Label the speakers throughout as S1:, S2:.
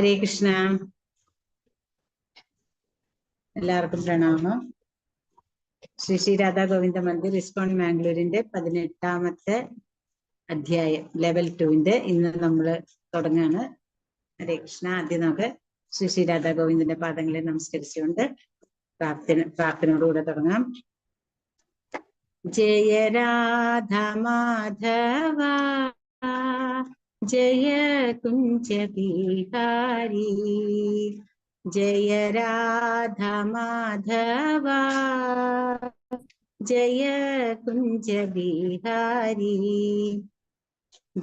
S1: ഹരേ കൃഷ്ണ. എല്ലാവർക്കും പ്രണാമം. ശ്രീ ശ്രീ രാധാ ഗോവിന്ദ മന്ദിർ ഇസ്കോൺ മാംഗ്ലൂരിന്റെ 18ാമത്തെ അധ്യായം ലെവൽ 2 ഇന്ന് നമ്മൾ തുടങ്ങാണ്. ഹരേ കൃഷ്ണ. ആദ്യം നമുക്ക് ശ്രീ ശ്രീ രാധാ ഗോവിന്ദന്റെ പാദങ്ങളെ നമസ്കരിച്ചുകൊണ്ട് പ്രാർത്ഥനയോടുകൂടെ തുടങ്ങാം. ജയ രാധ മാധവ ജയ കുഞ്ച ബിഹാരി ജയ രാധ മാധവ ജയ കുഞ്ച ബിഹാരി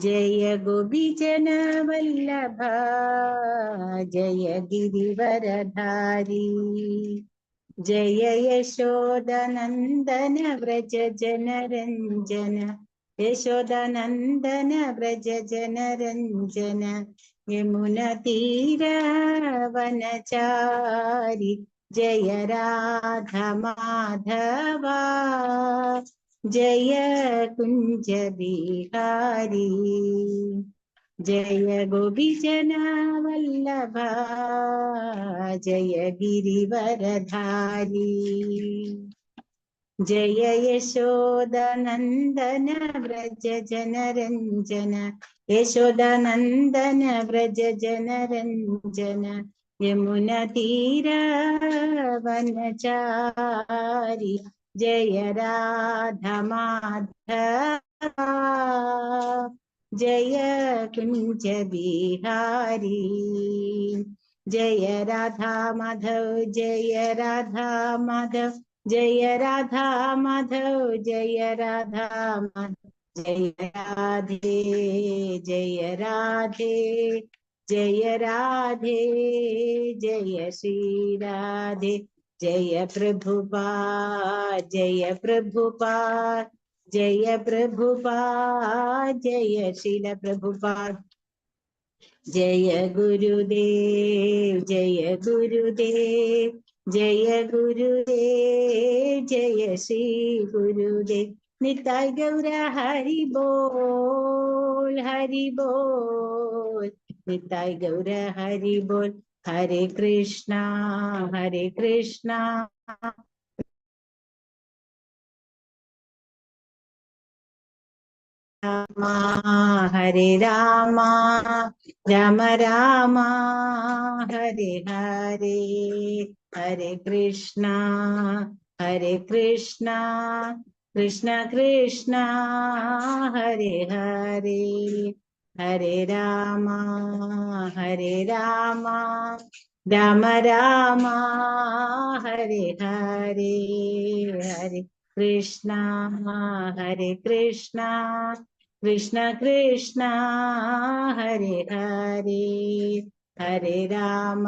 S1: ജയ ഗോപിജന വല്ലഭ ജയ ഗിരിവരധാരി ജയ യശോദനന്ദന വ്രജ ജനരഞ്ജന യശോദനന്ദന വ്രജ ജനരഞ്ജന യമുന തീര വനചാരി ജയ രാധ മാധവ ജയ കുഞ്ച ബിഹാരി ജയ ഗോപിജന വല്ലഭ ജയ ഗിരിവരധാരി ജയ യശോദനന്ദന വ്രജ ജനരഞ്ജന യശോദനന്ദന വ്രജ ജനരഞ്ജന യമുന തീര വനചാരി ജയ രാധ മാധവ ജയ കുഞ്ച ബിഹാരി ജയ രാധാ മാധവ് ജയ രാധാ മാധവ് ജയ രാധാ മാധവ് ജയ രാധാ മാധവ് ജയ രാധേ ജയ രാധേ ജയ രാധേ ജയ ശ്രീ രാധേ ജയ പ്രഭുപാദ് ജയ പ്രഭുപാദ് ജയ പ്രഭുപാദ് ജയ ശീല പ്രഭുപാദ് ജയ ഗുരുദേവ് ജയ ഗുരുദേവ് ജയ ഗുരുദേവ് ജയ ശ്രീ ഗുരുദേവ് നിതായ് ഗൗര ഹരി ബോൾ ഹരി ബോൾ നിതായ് ഗൗര ഹരി ബോൾ ഹരേ കൃഷ്ണ ഹരേ കൃഷ്ണ രാമ ഹരേ രാമ രാമ രാമ ഹരേ ഹരേ ഹരേ കൃഷ്ണ കൃഷ്ണ കൃഷ്ണ ഹരേ ഹരേ ഹരേ രാമ രാമ രാമ ഹരേ ഹരേ ഹരേ കൃഷ്ണ കൃഷ്ണ കൃഷ്ണ ഹരേ ഹരേ ഹരേ രാമ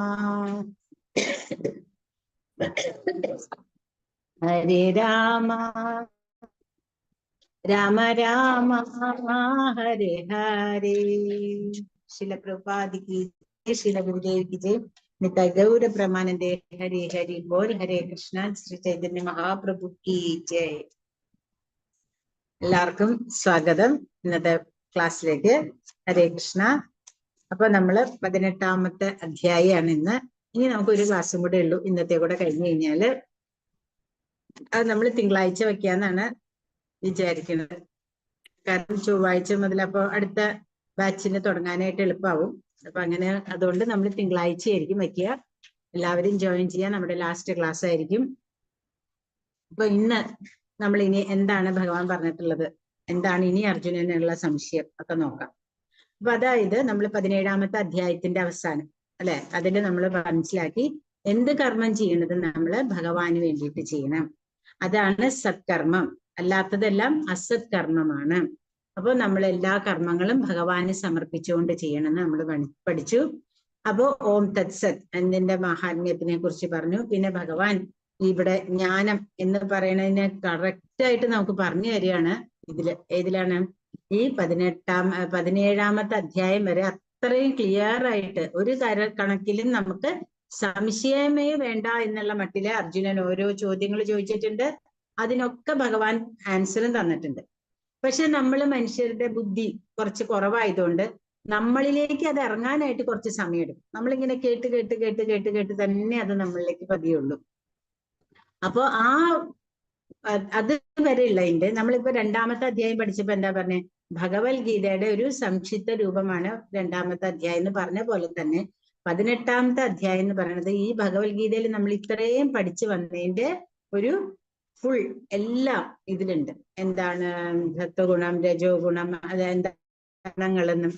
S1: ഹരേ രാമ രാമ രാമ ഹരേ ഹരേ. ശില പ്രഭുപാദ് കി ജയ്, ശില ഗുരുദേവ് കി ജയ്. നിതായ് ഗൗര പ്രമാനന്ദേ ഹരി ഹരി ബോൽ. ഹരേ കൃഷ്ണ. ശ്രീ ചൈതന്യ മഹാപ്രഭു കി ജയ്. എല്ലാവർക്കും സ്വാഗതം ഇന്നത്തെ ക്ലാസ്സിലേക്ക്. ഹരേ കൃഷ്ണ. അപ്പൊ നമ്മള് 18ാമത്തെ അധ്യായമാണ് ഇന്ന്. ഇനി നമുക്കൊരു ക്ലാസ്സും കൂടെ ഉള്ളൂ. ഇന്നത്തെ കൂടെ കഴിഞ്ഞു കഴിഞ്ഞാല് അത് നമ്മൾ തിങ്കളാഴ്ച വെക്കാന്നാണ് വിചാരിക്കുന്നത്. കാരണം ചൊവ്വാഴ്ച മുതൽ അപ്പൊ അടുത്ത ബാച്ചിന് തുടങ്ങാനായിട്ട് എളുപ്പമാവും. അപ്പൊ അങ്ങനെ അതുകൊണ്ട് നമ്മൾ തിങ്കളാഴ്ച ആയിരിക്കും വെക്കുക. എല്ലാവരും ജോയിൻ ചെയ്യാൻ. നമ്മുടെ ലാസ്റ്റ് ക്ലാസ് ആയിരിക്കും. അപ്പൊ ഇന്ന് നമ്മൾ ഇനി എന്താണ് ഭഗവാൻ പറഞ്ഞിട്ടുള്ളത്, എന്താണ് ഇനി അർജുനനുള്ള സംശയം ഒക്കെ നോക്കാം. അപ്പൊ അതായത് നമ്മൾ 17ാമത്തെ അധ്യായത്തിന്റെ അവസാനം അല്ലെ, അതില് നമ്മൾ മനസ്സിലാക്കി എന്ത് കർമ്മം ചെയ്യണത് നമ്മൾ ഭഗവാന് വേണ്ടിയിട്ട് ചെയ്യണം. അതാണ് സത്കർമ്മം. അല്ലാത്തതെല്ലാം അസത് കർമ്മമാണ്. അപ്പോൾ നമ്മൾ എല്ലാ കർമ്മങ്ങളും ഭഗവാന് സമർപ്പിച്ചുകൊണ്ട് ചെയ്യണമെന്ന് നമ്മൾ പഠിച്ചു. അപ്പോ ഓം തത്സത് എന്നതിന്റെ മഹാത്മ്യത്തിനെ കുറിച്ച് പറഞ്ഞു. പിന്നെ ഭഗവാൻ ഇവിടെ ജ്ഞാനം എന്ന് പറയുന്നതിനെ കറക്റ്റ് ആയിട്ട് നമുക്ക് പറഞ്ഞു തരികയാണ്. ഏതിലാണ് ഈ 17ാമത്തെ അധ്യായം വരെ അത്രയും ക്ലിയർ ആയിട്ട് ഒരു കണക്കിലും നമുക്ക് സംശയമേ വേണ്ട എന്നുള്ള മട്ടില് അർജുനൻ ഓരോ ചോദ്യങ്ങൾ ചോദിച്ചിട്ടുണ്ട്. അതിനൊക്കെ ഭഗവാൻ ആൻസറും തന്നിട്ടുണ്ട്. പക്ഷെ നമ്മൾ മനുഷ്യരുടെ ബുദ്ധി കുറച്ച് കുറവായതുകൊണ്ട് നമ്മളിലേക്ക് അത് ഇറങ്ങാനായിട്ട് കുറച്ച് സമയമെടുക്കും. നമ്മളിങ്ങനെ കേട്ട് കേട്ട് കേട്ട് കേട്ട് കേട്ട് തന്നെ അത് നമ്മളിലേക്ക് പതിയുള്ളൂ. അപ്പോ അത് വരെയുള്ളതിന്റെ നമ്മളിപ്പോ രണ്ടാമത്തെ അധ്യായം പഠിച്ചപ്പോ എന്താ പറഞ്ഞേ? ഭഗവത്ഗീതയുടെ ഒരു സംക്ഷിപ്ത രൂപമാണ് രണ്ടാമത്തെ അധ്യായം എന്ന് പറഞ്ഞ പോലെ തന്നെ 18ാമത്തെ അധ്യായം എന്ന് പറയുന്നത് ഈ ഭഗവത്ഗീതയിൽ നമ്മൾ ഇത്രയും പഠിച്ചു വന്നതിന്റെ ഒരു ഫുൾ എല്ലാം ഇതിലുണ്ട്. എന്താണ് സത്വഗുണം, രജോ ഗുണം, അതെന്താ ഗുണങ്ങളെന്നും,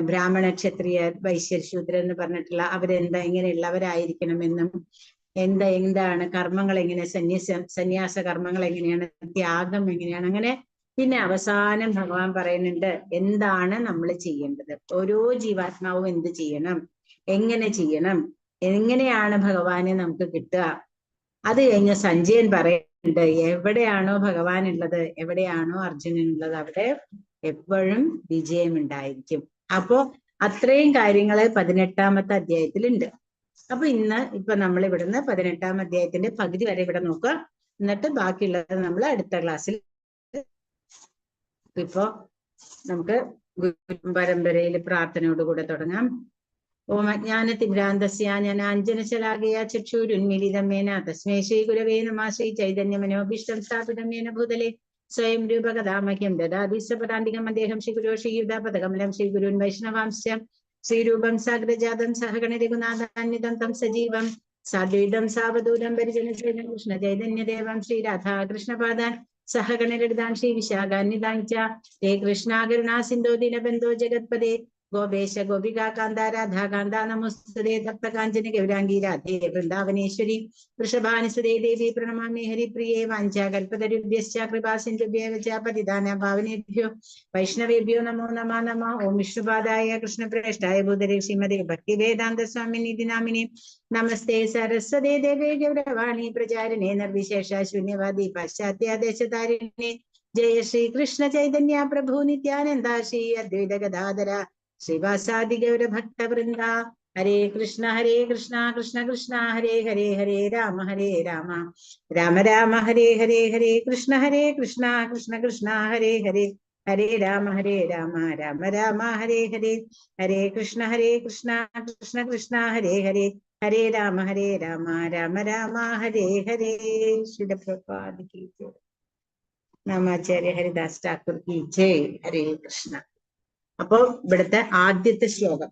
S1: ബ്രാഹ്മണ, ക്ഷത്രിയ, വൈശ്യ, ശൂദ്ര എന്ന് പറഞ്ഞിട്ടുള്ള അവരെന്താ എങ്ങനെയുള്ളവരായിരിക്കണമെന്നും, എന്താണ് കർമ്മങ്ങൾ, എങ്ങനെ സന്യാസ കർമ്മങ്ങൾ എങ്ങനെയാണ്, ത്യാഗം എങ്ങനെയാണ്, അങ്ങനെ. പിന്നെ അവസാനം ഭഗവാൻ പറയുന്നുണ്ട് എന്താണ് നമ്മൾ ചെയ്യേണ്ടത്, ഓരോ ജീവാത്മാവും എന്ത് ചെയ്യണം, എങ്ങനെ ചെയ്യണം, എങ്ങനെയാണ് ഭഗവാനെ നമുക്ക് കിട്ടുക. അത് കഴിഞ്ഞ സഞ്ജയൻ പറയുന്നുണ്ട് എവിടെയാണോ ഭഗവാൻ ഉള്ളത്, എവിടെയാണോ അർജുനൻ ഉള്ളത്, അവിടെ എപ്പോഴും വിജയമുണ്ടായിരിക്കും. അപ്പോ അത്രയും കാര്യങ്ങള് 18ാമത്തെ അധ്യായത്തിലുണ്ട്. അപ്പൊ ഇപ്പൊ നമ്മൾ ഇവിടുന്ന് 18ാം അധ്യായത്തിന്റെ പകുതി വരെ ഇവിടെ നോക്കുക. എന്നിട്ട് ബാക്കിയുള്ളത് നമ്മൾ അടുത്ത ക്ലാസ്സിൽ. ഇപ്പോ നമുക്ക് പരമ്പരയിൽ പ്രാർത്ഥനയോടുകൂടെ തുടങ്ങാം. ഓം അജ്ഞാനതിഭ്രാന്തസ്യ ജ്ഞാനാഞ്ജനശലാകയ ചക്ഷുരുന്മിലിതം യേന തസ്മൈ ശ്രീ ഗുരവേ നമഃ. ശ്രീ ചൈതന്യമനോഭീഷ്ടം സ്ഥാപിതം യേന ഭൂതലേ സ്വയം രൂപകഥാമഹ്യം ദദാതി സപദാന്തികം അദ്ദേഹം ശ്രീ ഗുരോ ശ്രീയുതാപദകമലം ശ്രീ ഗുരുൻ വൈഷ്ണവാംശ ശ്രീരൂപം സാഗ്രജാതം സഹഗണ രഘുനാഥാന്വിതം തം സജീവം സാദ്വൈതം സാവധൂതം പരിജനസേനം കൃഷ്ണ ചൈതന്യദേവം ശ്രീ രാധാകൃഷ്ണപാദാൻ സഹഗണലളിതാൻ ശ്രീ വിശാഖാന്വിതാൻ ച ഹേ കൃഷ്ണ കരുണാ സിന്ധോ ദീനബന്ധോ ജഗത്പദേ ഗോപേശ ഗോപികാ കാന്ത രാധാ കാന്ത നമസ്തുതേ തപ്തകാഞ്ചന ഗൗരാംഗീ രാധേ വൃന്ദാവനേശ്വരി വൃഷഭാനുസുതേ ദേവി പ്രണമാമി ഹരിപ്രിയേ വാഞ്ചാകൽപതരുഭ്യശ്ച കൃപാസിന്ധുഭ്യവ ച പതിതാനാം പാവനേഭ്യോ വൈഷ്ണവേഭ്യോ നമോ നമഃ. നമഃ. ഓം വിഷ്ണുപാദായ കൃഷ്ണപ്രേഷ്ഠായ ഭൂതലേ ശ്രീമതേ ഭക്തിവേദാന്ത സ്വാമിനിധി നാമിനി നമസ്തേ സരസ്വതേ ദേവേ ഗൗരവാണി പ്രചാരിണേ നിർവിശേഷ ശൂന്യവാദി പാശ്ചാത്യദേശതാരിണേ ജയ ശ്രീ കൃഷ്ണ ചൈതന്യ പ്രഭു നിത്യാനന്ദ ശ്രീ അദ്വൈത ഗദാധര ശ്രീവാസാദി ഗൗരഭക്തവൃന്ദ. ഹരേ കൃഷ്ണ കൃഷ്ണ കൃഷ്ണ ഹരേ ഹരേ ഹരേ രാമ രാമ രാമ ഹരേ ഹരേ ഹരേ കൃഷ്ണ കൃഷ്ണ കൃഷ്ണ ഹരേ ഹരേ ഹരേ രാമ രാമ രാമ ഹരേ ഹരേ ഹരേ കൃഷ്ണ കൃഷ്ണ കൃഷ്ണ ഹരേ ഹരേ ഹരേ രാമ രാമ രാമ ഹരേ ഹരേ. ശ്രീല പ്രഭുപാദ കി ജയ്. നാമാചാര്യ ഹരിദാസ് ഠാക്കൂർ കി ജയ്. ഹരേ കൃഷ്ണ. അപ്പോ ഇവിടുത്തെ ആദ്യത്തെ ശ്ലോകം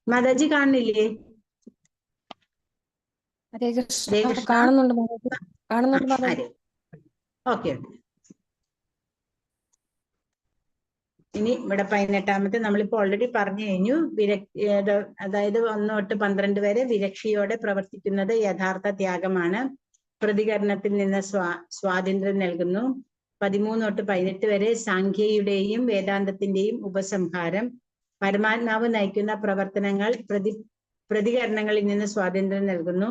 S1: മാതാജി കാണുന്നില്ലേ?
S2: കാണുന്നുണ്ട്.
S1: ഓക്കെ. ഇനി ഇവിടെ 18ാമത്തെ നമ്മളിപ്പോ ഓൾറെഡി പറഞ്ഞു കഴിഞ്ഞു. അതായത് 1 തൊട്ട് 12 വരെ വിരക്തിയോടെ പ്രവർത്തിക്കുന്നത് യഥാർത്ഥ ത്യാഗമാണ്. പ്രതികരണത്തിൽ നിന്ന് സ്വാതന്ത്ര്യം നൽകുന്നു. 13 തൊട്ട് 18 വരെ സാഖ്യയുടെയും വേദാന്തത്തിന്റെയും ഉപസംഹാരം. പരമാത്മാവ് നയിക്കുന്ന പ്രവർത്തനങ്ങൾ പ്രതികരണങ്ങളിൽ നിന്ന് സ്വാതന്ത്ര്യം നൽകുന്നു.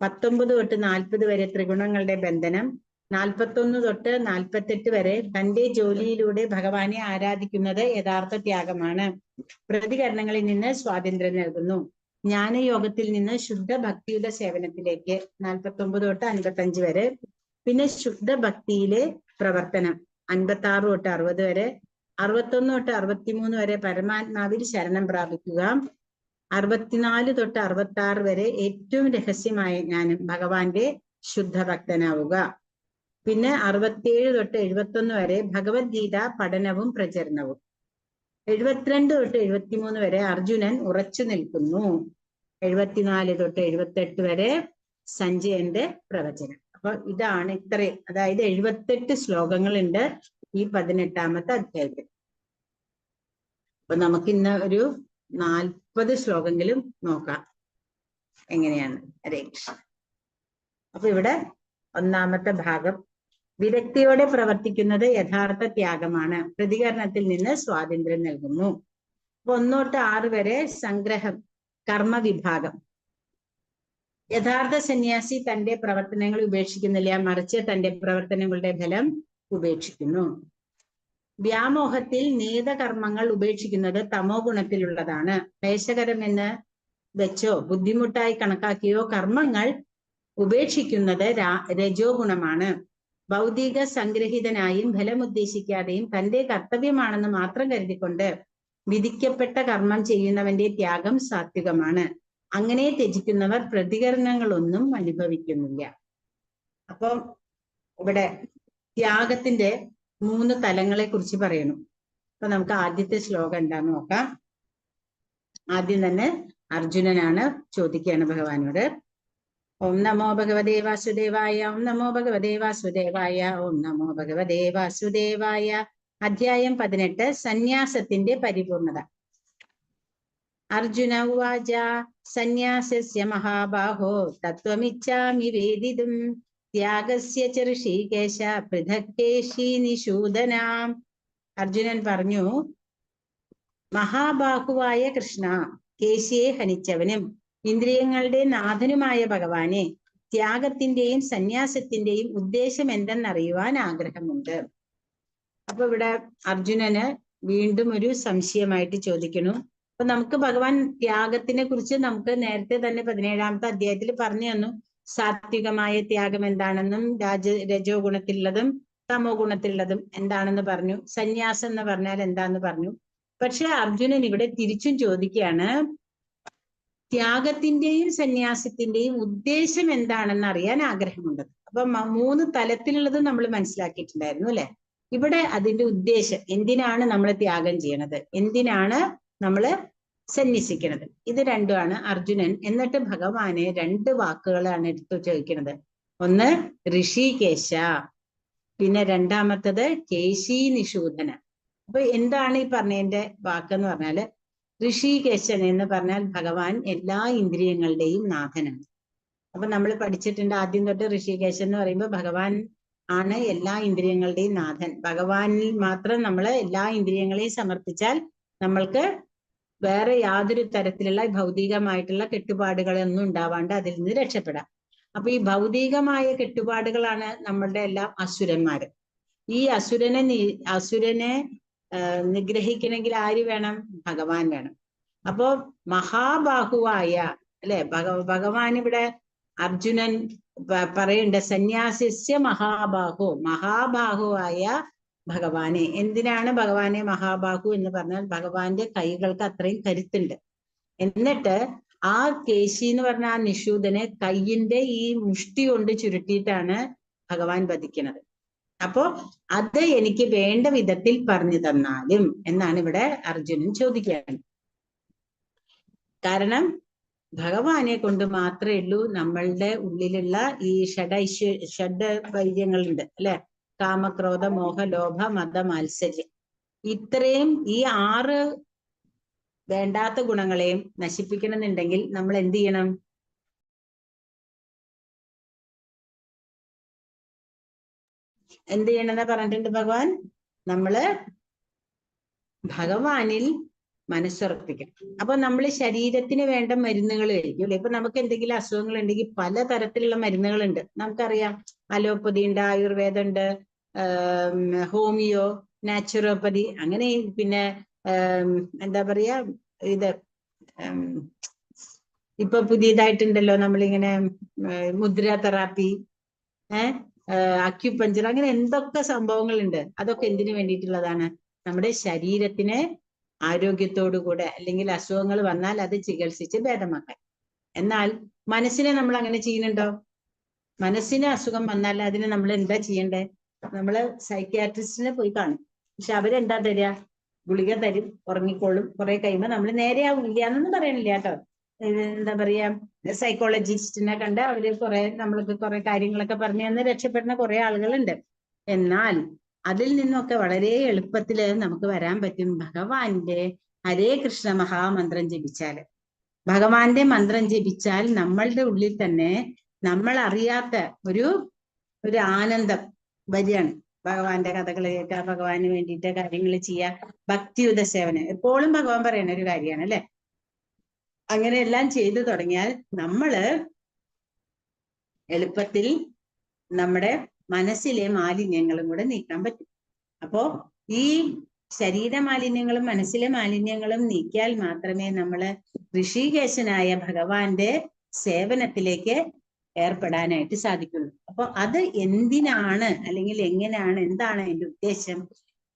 S1: 19 തൊട്ട് 40 വരെ ത്രിഗുണങ്ങളുടെ ബന്ധനം. 41 തൊട്ട് 48 വരെ തന്റെ ജോലിയിലൂടെ ഭഗവാനെ ആരാധിക്കുന്നത് യഥാർത്ഥ ത്യാഗമാണ്. പ്രതികരണങ്ങളിൽ നിന്ന് സ്വാതന്ത്ര്യം നൽകുന്നു. ജ്ഞാനയോഗത്തിൽ നിന്ന് ശുദ്ധ ഭക്തിയുടെ സേവനത്തിലേക്ക് 49 തൊട്ട് 55 വരെ. പിന്നെ ശുദ്ധ ഭക്തിയിലെ പ്രവർത്തനം 56 തൊട്ട് 60 വരെ. 61 തൊട്ട് 63 വരെ പരമാത്മാവിൽ ശരണം പ്രാപിക്കുക. 64 തൊട്ട് 66 വരെ ഏറ്റവും രഹസ്യമായ ജ്ഞാനം, ഭഗവാന്റെ ശുദ്ധഭക്തനാവുക. പിന്നെ 67 തൊട്ട് 71 വരെ ഭഗവത്ഗീത പഠനവും പ്രചരണവും. 72 തൊട്ട് 73 വരെ അർജുനൻ ഉറച്ചു നിൽക്കുന്നു. 74 തൊട്ട് 78 വരെ സഞ്ജയന്റെ പ്രവചനം. അപ്പൊ ഇതാണ് ഇത്രയും, അതായത് 78 ശ്ലോകങ്ങളുണ്ട് ഈ 18ാമത്തെ അധ്യായത്തിൽ. അപ്പൊ നമുക്ക് ഇന്ന് ഒരു 40 ശ്ലോകങ്ങളും നോക്കാം എങ്ങനെയാണ്. ഹരേ കൃഷ്ണ. അപ്പൊ ഇവിടെ ഒന്നാമത്തെ ഭാഗം, വിരക്തിയോടെ പ്രവർത്തിക്കുന്നത് യഥാർത്ഥ ത്യാഗമാണ്. പ്രതികരണത്തിൽ നിന്ന് സ്വാതന്ത്ര്യം നൽകുന്നു. അപ്പൊ 1 തൊട്ട് 6 വരെ സംഗ്രഹം, കർമ്മവിഭാഗം. യഥാർത്ഥ സന്യാസി തന്റെ പ്രവർത്തനങ്ങൾ ഉപേക്ഷിക്കുന്നില്ല, മറിച്ച് തന്റെ പ്രവർത്തനങ്ങളുടെ ഫലം ഉപേക്ഷിക്കുന്നു. വ്യാമോഹത്തിൽ നിയതകർമ്മങ്ങൾ ഉപേക്ഷിക്കുന്നത് തമോ ഗുണത്തിലുള്ളതാണ്. ക്ലേശകരമെന്ന് വെച്ചോ ബുദ്ധിമുട്ടായി കണക്കാക്കിയോ കർമ്മങ്ങൾ ഉപേക്ഷിക്കുന്നത് രജോ ഗുണമാണ്. ഭൗതിക സംഗ്രഹിതനായും ഫലമുദ്ദേശിക്കാതെയും തന്റെ കർത്തവ്യമാണെന്ന് മാത്രം കരുതിക്കൊണ്ട് വിധിക്കപ്പെട്ട കർമ്മം ചെയ്യുന്നവന്റെ ത്യാഗം സാത്വികമാണ്. അങ്ങനെ ത്യജിക്കുന്നവർ പ്രതികരണങ്ങളൊന്നും അനുഭവിക്കുന്നില്ല. അപ്പം ഇവിടെ ത്യാഗത്തിന്റെ 3 തലങ്ങളെ കുറിച്ച് പറയുന്നു. അപ്പൊ നമുക്ക് ആദ്യത്തെ ശ്ലോകം എന്താന്ന് നോക്കാം. ആദ്യം തന്നെ അർജുനനാണ് ചോദിക്കുകയാണ് ഭഗവാനോട്. ഓം നമോ ഭഗവതേ വാസുദേവായ, ഓം നമോ ഭഗവതേ വാസുദേവായ, ഓം നമോ ഭഗവതേ വാസുദേവായ. അധ്യായം 18, സന്യാസത്തിന്റെ പരിപൂർണത. അർജുന ഉവാച സന്യാസസ്യ മഹാബാഹോ തത്വമിച്ഛാമി വേദിതും ത്യാഗസ്യ ച ഋഷികേശ പൃഥക്കേശി നിശൂദനാം. അർജുനൻ പറഞ്ഞു, മഹാബാഹുവായ കൃഷ്ണ, കേശിയെ ഹനിച്ചവനും ഇന്ദ്രിയങ്ങളുടെ നാഥനുമായ ഭഗവാനെ, ത്യാഗത്തിന്റെയും സന്യാസത്തിന്റെയും ഉദ്ദേശം എന്തെന്നറിയുവാൻ ആഗ്രഹമുണ്ട്. അപ്പൊ ഇവിടെ അർജുനന് വീണ്ടും ഒരു സംശയമായിട്ട് ചോദിക്കുന്നു. അപ്പൊ നമുക്ക് ഭഗവാൻ ത്യാഗത്തിനെ കുറിച്ച് നമുക്ക് നേരത്തെ തന്നെ 17ാമത്തെ അധ്യായത്തിൽ പറഞ്ഞു തന്നു. സാത്വികമായ ത്യാഗം എന്താണെന്നും രജോ ഗുണത്തിലുള്ളതും തമോ ഗുണത്തിലുള്ളതും എന്താണെന്ന് പറഞ്ഞു. സന്യാസം എന്ന് പറഞ്ഞാൽ എന്താന്ന് പറഞ്ഞു. പക്ഷെ അർജുനൻ ഇവിടെ തിരിച്ചും ചോദിക്കുകയാണ്, ത്യാഗത്തിന്റെയും സന്യാസത്തിന്റെയും ഉദ്ദേശം എന്താണെന്ന് അറിയാൻ ആഗ്രഹമുണ്ട്. അപ്പൊ 3 തലത്തിലുള്ളത് നമ്മൾ മനസ്സിലാക്കിയിട്ടുണ്ടായിരുന്നു അല്ലെ. ഇവിടെ അതിന്റെ ഉദ്ദേശം, എന്തിനാണ് നമ്മൾ ത്യാഗം ചെയ്യണത്, എന്തിനാണ് നമ്മള് സന്യസിക്കുന്നത്, ഇത് രണ്ടുമാണ് അർജുനൻ. എന്നിട്ട് ഭഗവാനെ 2 വാക്കുകളാണ് എടുത്തു ചോദിക്കുന്നത്. ഒന്ന് ഋഷികേശ, പിന്നെ രണ്ടാമത്തത് കേശി നിശൂദന. അപ്പൊ എന്താണ് ഈ പറഞ്ഞതിന്റെ വാക്കെന്ന് പറഞ്ഞാല്, ഋഷികേശൻ എന്ന് പറഞ്ഞാൽ ഭഗവാൻ എല്ലാ ഇന്ദ്രിയങ്ങളുടെയും നാഥനാണ്. അപ്പൊ നമ്മൾ പഠിച്ചിട്ടുണ്ട് ആദ്യം തൊട്ട്. ഋഷികേശൻ എന്ന് പറയുമ്പോൾ ഭഗവാൻ ആണ് എല്ലാ ഇന്ദ്രിയങ്ങളുടെയും നാഥൻ. ഭഗവാനിൽ മാത്രം നമ്മൾ എല്ലാ ഇന്ദ്രിയങ്ങളെയും സമർപ്പിച്ചാൽ നമ്മൾക്ക് വേറെ യാതൊരു തരത്തിലുള്ള ഭൗതികമായിട്ടുള്ള കെട്ടുപാടുകളൊന്നും ഉണ്ടാവാണ്ട് അതിൽ നിന്ന് രക്ഷപ്പെടാം. അപ്പൊ ഈ ഭൗതികമായ കെട്ടുപാടുകളാണ് നമ്മളുടെ എല്ലാം അസുരന്മാര്. ഈ അസുരനെ നിഗ്രഹിക്കണമെങ്കിൽ ആര് വേണം? ഭഗവാൻ വേണം. അപ്പോ മഹാബാഹുവായ അല്ലെ, ഭഗവാൻ ഇവിടെ അർജുനൻ പറയേണ്ട സന്യാസിസ്യ മഹാബാഹു, മഹാബാഹുവായ ഭഗവാനെ. എന്തിനാണ് ഭഗവാനെ മഹാബാഹു എന്ന് പറഞ്ഞാൽ ഭഗവാന്റെ കൈകൾക്ക് അത്രയും കരുത്തുണ്ട്. എന്നിട്ട് ആ കേശി എന്ന് പറഞ്ഞ ആ നിശൂദനെ കയ്യിന്റെ ഈ മുഷ്ടി കൊണ്ട് ചുരുട്ടിയിട്ടാണ് ഭഗവാൻ വധിക്കുന്നത്. അപ്പോ അത് എനിക്ക് വേണ്ട വിധത്തിൽ പറഞ്ഞു തന്നാലും എന്നാണ് ഇവിടെ അർജുനൻ ചോദിക്കുകയാണ്. കാരണം ഭഗവാനെ കൊണ്ട് മാത്രമേ ഉള്ളൂ നമ്മളുടെ ഉള്ളിലുള്ള ഈ ഷഡ് വൈര്യങ്ങളുണ്ട് അല്ലെ, കാമക്രോധ മോഹ ലോഭ മത മാത്സര്യം, ഇത്രയും ഈ 6 വേണ്ടാത്ത ഗുണങ്ങളെയും നശിപ്പിക്കണമെന്നുണ്ടെങ്കിൽ നമ്മൾ എന്ത് ചെയ്യണം? എന്ത് ചെയ്യണമെന്ന് പറഞ്ഞിട്ടുണ്ട് ഭഗവാൻ? നമ്മള് ഭഗവാനിൽ മനസ്സുറപ്പിക്കണം. അപ്പൊ നമ്മൾ ശരീരത്തിന് വേണ്ട മരുന്നുകൾ കഴിക്കും അല്ലെ. ഇപ്പൊ നമുക്ക് എന്തെങ്കിലും അസുഖങ്ങൾ ഉണ്ടെങ്കിൽ പലതരത്തിലുള്ള മരുന്നുകളുണ്ട്. നമുക്കറിയാം, അലോപ്പതി ഉണ്ട്, ആയുർവേദം ഉണ്ട്, ഹോമിയോ, നാച്ചുറോപ്പതി, അങ്ങനെ പിന്നെ എന്താ പറയാ, ഇത് ഇപ്പൊ പുതിയതായിട്ടുണ്ടല്ലോ നമ്മളിങ്ങനെ മുദ്ര തെറാപ്പി, അക്യുപഞ്ചർ, അങ്ങനെ എന്തൊക്കെ സംഭവങ്ങളുണ്ട്. അതൊക്കെ എന്തിനു വേണ്ടിയിട്ടുള്ളതാണ്? നമ്മുടെ ശരീരത്തിന് ആരോഗ്യത്തോടുകൂടെ അല്ലെങ്കിൽ അസുഖങ്ങൾ വന്നാൽ അത് ചികിത്സിച്ച് ഭേദമാക്കാൻ. എന്നാൽ മനസ്സിനെ നമ്മൾ അങ്ങനെ ചെയ്യുന്നുണ്ടോ? മനസ്സിന് അസുഖം വന്നാൽ അതിന് നമ്മൾ എന്താ ചെയ്യണ്ടേ? നമ്മള് സൈക്യാട്രിസ്റ്റിനെ പോയി കാണും. പക്ഷെ അവരെന്താ തരിക? ഗുളിക തരും, ഉറങ്ങിക്കോളും. കുറെ കഴിയുമ്പോൾ നമ്മൾ നേരെയാവില്ല എന്നൊന്നും പറയണില്ല കേട്ടോ. എന്താ പറയാ, സൈക്കോളജിസ്റ്റിനെ കണ്ട് അവര് നമ്മൾക്ക് കുറെ കാര്യങ്ങളൊക്കെ പറഞ്ഞു തന്ന് രക്ഷപ്പെടുന്ന കുറെ ആളുകളുണ്ട്. എന്നാൽ അതിൽ നിന്നൊക്കെ വളരെ എളുപ്പത്തില് നമുക്ക് വരാൻ പറ്റും ഭഗവാന്റെ ഹരേ കൃഷ്ണ മഹാമന്ത്രം ജപിച്ചാല്. ഭഗവാന്റെ മന്ത്രം ജപിച്ചാൽ നമ്മളുടെ ഉള്ളിൽ തന്നെ നമ്മൾ അറിയാത്ത ഒരു ആനന്ദം വരികയാണ്. ഭഗവാന്റെ കഥകൾ കേൾക്കുക, ഭഗവാന് വേണ്ടിയിട്ട് കാര്യങ്ങൾ ചെയ്യുക, ഭക്തിയുത സേവനം എപ്പോഴും ഭഗവാൻ പറയുന്ന ഒരു കാര്യമാണ് അല്ലെ. അങ്ങനെയെല്ലാം ചെയ്തു തുടങ്ങിയാൽ നമ്മള് എളുപ്പത്തിൽ നമ്മുടെ മനസ്സിലെ മാലിന്യങ്ങളും കൂടെ നീക്കാൻ പറ്റും. അപ്പോ ഈ ശരീര മാലിന്യങ്ങളും മനസ്സിലെ മാലിന്യങ്ങളും നീക്കിയാൽ മാത്രമേ നമ്മള് ഋഷികേശനായ ഭഗവാന്റെ സേവനത്തിലേക്ക് ഏർപ്പെടാനായിട്ട് സാധിക്കുള്ളൂ. അപ്പൊ അത് എന്തിനാണ്, അല്ലെങ്കിൽ എങ്ങനെയാണ്, എന്താണ് അതിന്റെ ഉദ്ദേശം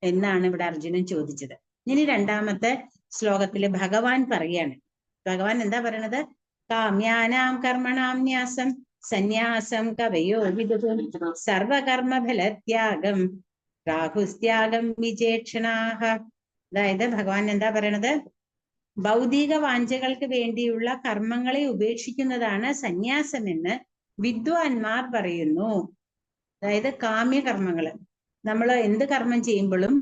S1: എന്നാണ് ഇവിടെ അർജുനൻ ചോദിച്ചത്. ഇനി രണ്ടാമത്തെ ശ്ലോകത്തില് ഭഗവാൻ പറയാണ്. ഭഗവാൻ എന്താ പറയണത്? കാമ്യാനാം കർമ്മണാം ന്യാസം സന്യാസം കവയോ വിദുഃ സർവകർമ്മഫലത്യാഗം രാഹുസ്ത്യാഗം വിചേക്ഷണാഹ. അതായത് ഭഗവാൻ എന്താ പറയണത്? ഭൗതിക വാഞ്ചകൾക്ക് വേണ്ടിയുള്ള കർമ്മങ്ങളെ ഉപേക്ഷിക്കുന്നതാണ് സന്യാസമെന്ന് വിദ്വാൻമാർ പറയുന്നു. അതായത് കാമ്യകർമ്മങ്ങള്, നമ്മൾ എന്ത് കർമ്മം ചെയ്യുമ്പോഴും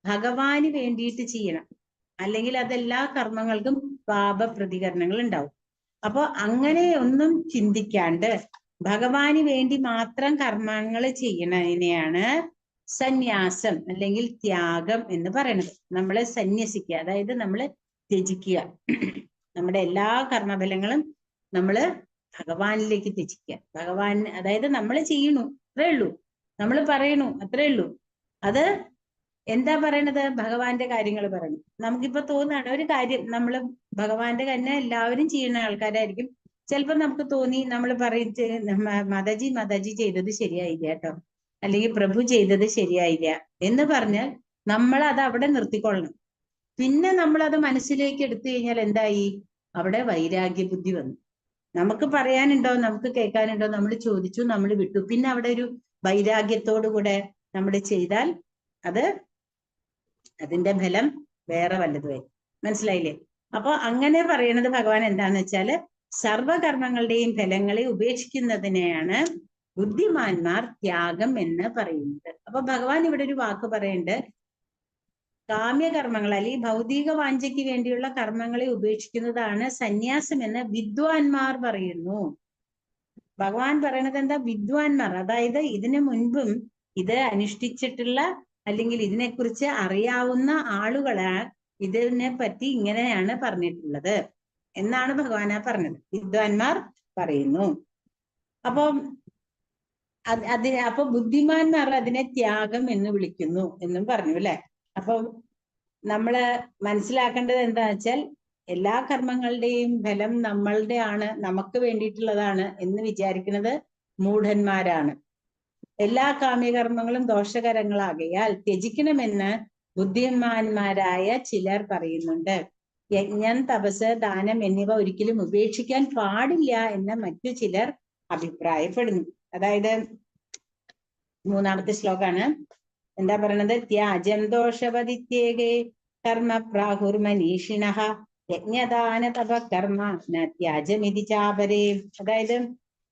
S1: ഭഗവാന് വേണ്ടിയിട്ട് ചെയ്യണം, അല്ലെങ്കിൽ അതെല്ലാ കർമ്മങ്ങൾക്കും പാപ പ്രതികരണങ്ങൾ ഉണ്ടാവും. അപ്പൊ അങ്ങനെ ഒന്നും ചിന്തിക്കാണ്ട് ഭഗവാന് വേണ്ടി മാത്രം കർമ്മങ്ങൾ ചെയ്യണതിനെയാണ് സന്യാസം അല്ലെങ്കിൽ ത്യാഗം എന്ന് പറയുന്നത്. നമ്മളെ സന്യസിക്കുക, അതായത് നമ്മൾ ത്യജിക്കുക. നമ്മുടെ എല്ലാ കർമ്മഫലങ്ങളും നമ്മൾ ഭഗവാനിലേക്ക് ത്യജിക്കുക. ഭഗവാൻ, അതായത് നമ്മൾ ചെയ്യണു അത്രേ ഉള്ളൂ, നമ്മൾ പറയണു അത്രേ ഉള്ളൂ. അത് എന്താ പറയണത്? ഭഗവാന്റെ കാര്യങ്ങൾ പറയണം. നമുക്കിപ്പോ തോന്നുകയാണ് ഒരു കാര്യം, നമ്മൾ ഭഗവാന്റെ തന്നെ എല്ലാവരും ചെയ്യുന്ന ആൾക്കാരായിരിക്കും. ചിലപ്പോ നമുക്ക് തോന്നി, നമ്മൾ പറയും മാതാജി ചെയ്തത് ശരിയായില്ല കേട്ടോ, അല്ലെങ്കിൽ പ്രഭു ചെയ്തത് ശരിയായില്ല എന്ന് പറഞ്ഞാൽ നമ്മൾ അത് അവിടെ നിർത്തിക്കൊള്ളണം. പിന്നെ നമ്മൾ അത് മനസ്സിലേക്ക് എടുത്തു കഴിഞ്ഞാൽ എന്തായി? അവിടെ വൈരാഗ്യ ബുദ്ധി വന്നു. നമുക്ക് പറയാനുണ്ടോ, നമുക്ക് കേൾക്കാനുണ്ടോ, നമ്മൾ ചോദിച്ചു, നമ്മൾ വിട്ടു. പിന്നെ അവിടെ ഒരു വൈരാഗ്യത്തോടു കൂടെ നമ്മൾ ചെയ്താൽ അതിന്റെ ഫലം വേറെ വല്ലതുമായി. മനസ്സിലായില്ലേ? അപ്പൊ അങ്ങനെ പറയണത് ഭഗവാൻ എന്താന്ന് വെച്ചാല് സർവകർമ്മങ്ങളുടെയും ഫലങ്ങളെ ഉപേക്ഷിക്കുന്നതിനെയാണ് ബുദ്ധിമാന്മാർ ത്യാഗം എന്ന് പറയുന്നത്. അപ്പൊ ഭഗവാൻ ഇവിടെ ഒരു വാക്ക് പറയുന്നുണ്ട്, കാമ്യകർമ്മങ്ങൾ അല്ലെങ്കിൽ ഭൗതിക വാഞ്ചയ്ക്ക് വേണ്ടിയുള്ള കർമ്മങ്ങളെ ഉപേക്ഷിക്കുന്നതാണ് സന്യാസം എന്ന് വിദ്വാൻമാർ പറയുന്നു. ഭഗവാൻ പറയണത് എന്താ? വിദ്വാൻമാർ, അതായത് ഇതിനു മുൻപും ഇത് അനുഷ്ഠിച്ചിട്ടുള്ള അല്ലെങ്കിൽ ഇതിനെക്കുറിച്ച് അറിയാവുന്ന ആളുകളെ ഇതിനെ പറ്റി ഇങ്ങനെയാണ് പറഞ്ഞിട്ടുള്ളത് എന്നാണ് ഭഗവാനാ പറഞ്ഞത്. വിദ്വാൻമാർ പറയുന്നു. അപ്പൊ ബുദ്ധിമാന്മാർ അതിനെ ത്യാഗം എന്ന് വിളിക്കുന്നു എന്നും പറഞ്ഞു അല്ലെ. അപ്പൊ നമ്മള് മനസ്സിലാക്കേണ്ടത് എന്താ വെച്ചാൽ, എല്ലാ കർമ്മങ്ങളുടെയും ഫലം നമ്മളുടെ ആണ്, നമുക്ക് വേണ്ടിയിട്ടുള്ളതാണ് എന്ന് വിചാരിക്കുന്നത് മൂഢന്മാരാണ്. എല്ലാ കാമ്യകർമ്മങ്ങളും ദോഷകരങ്ങളാകയാൽ ത്യജിക്കണമെന്ന് ബുദ്ധിമാന്മാരായ ചിലർ പറയുന്നുണ്ട്. യജ്ഞം, തപസ്, ദാനം എന്നിവ ഒരിക്കലും ഉപേക്ഷിക്കാൻ പാടില്ല എന്ന് മറ്റു ചിലർ അഭിപ്രായപ്പെടുന്നു. അതായത് മൂന്നാമത്തെ ശ്ലോകാണ്. എന്താ പറയണത്? ത്യാജം ദോഷവദിത്യേകേ കർമ്മ പ്രാഹുർമനീഷിണഃ യജ്ഞദാന തപ കർമ്മ ന ത്യാജമിതി ചാപരേ. അതായത്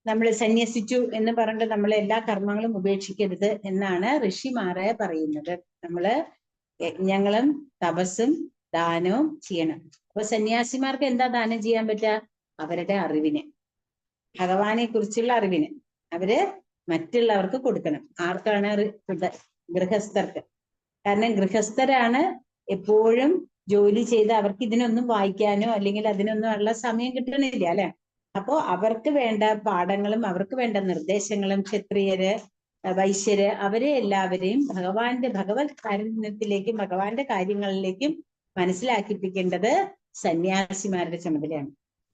S1: നമ്മൾ സന്യസിച്ചു എന്ന് പറഞ്ഞിട്ട് നമ്മൾ എല്ലാ കർമ്മങ്ങളും ഉപേക്ഷിക്കരുത് എന്നാണ് ഋഷിമാരെ പറയുന്നത്. നമ്മള് യജ്ഞങ്ങളും തപസ്സും ദാനവും ചെയ്യണം. അപ്പൊ സന്യാസിമാർക്ക് എന്താ ദാനം ചെയ്യാൻ പറ്റുക? അവരുടെ അറിവിന്, ഭഗവാനെ കുറിച്ചുള്ള അറിവിന് അവര് മറ്റുള്ളവർക്ക് കൊടുക്കണം. ആർക്കാണ്? ഗൃഹസ്ഥർക്ക്. കാരണം ഗൃഹസ്ഥരാണ് എപ്പോഴും ജോലി ചെയ്ത് അവർക്ക് ഇതിനൊന്നും വായിക്കാനോ അല്ലെങ്കിൽ അതിനൊന്നും ഉള്ള സമയം കിട്ടണില്ല അല്ലെ. അപ്പോ അവർക്ക് വേണ്ട പാഠങ്ങളും അവർക്ക് വേണ്ട നിർദ്ദേശങ്ങളും ക്ഷത്രിയര്, വൈശ്യര്, അവരെ എല്ലാവരെയും ഭഗവത് കാരുണ്യത്തിലേക്കും ഭഗവാന്റെ കാര്യങ്ങളിലേക്കും മനസ്സിലാക്കിപ്പിക്കേണ്ടത് സന്യാസിമാരുടെ ചുമതലയാണ്.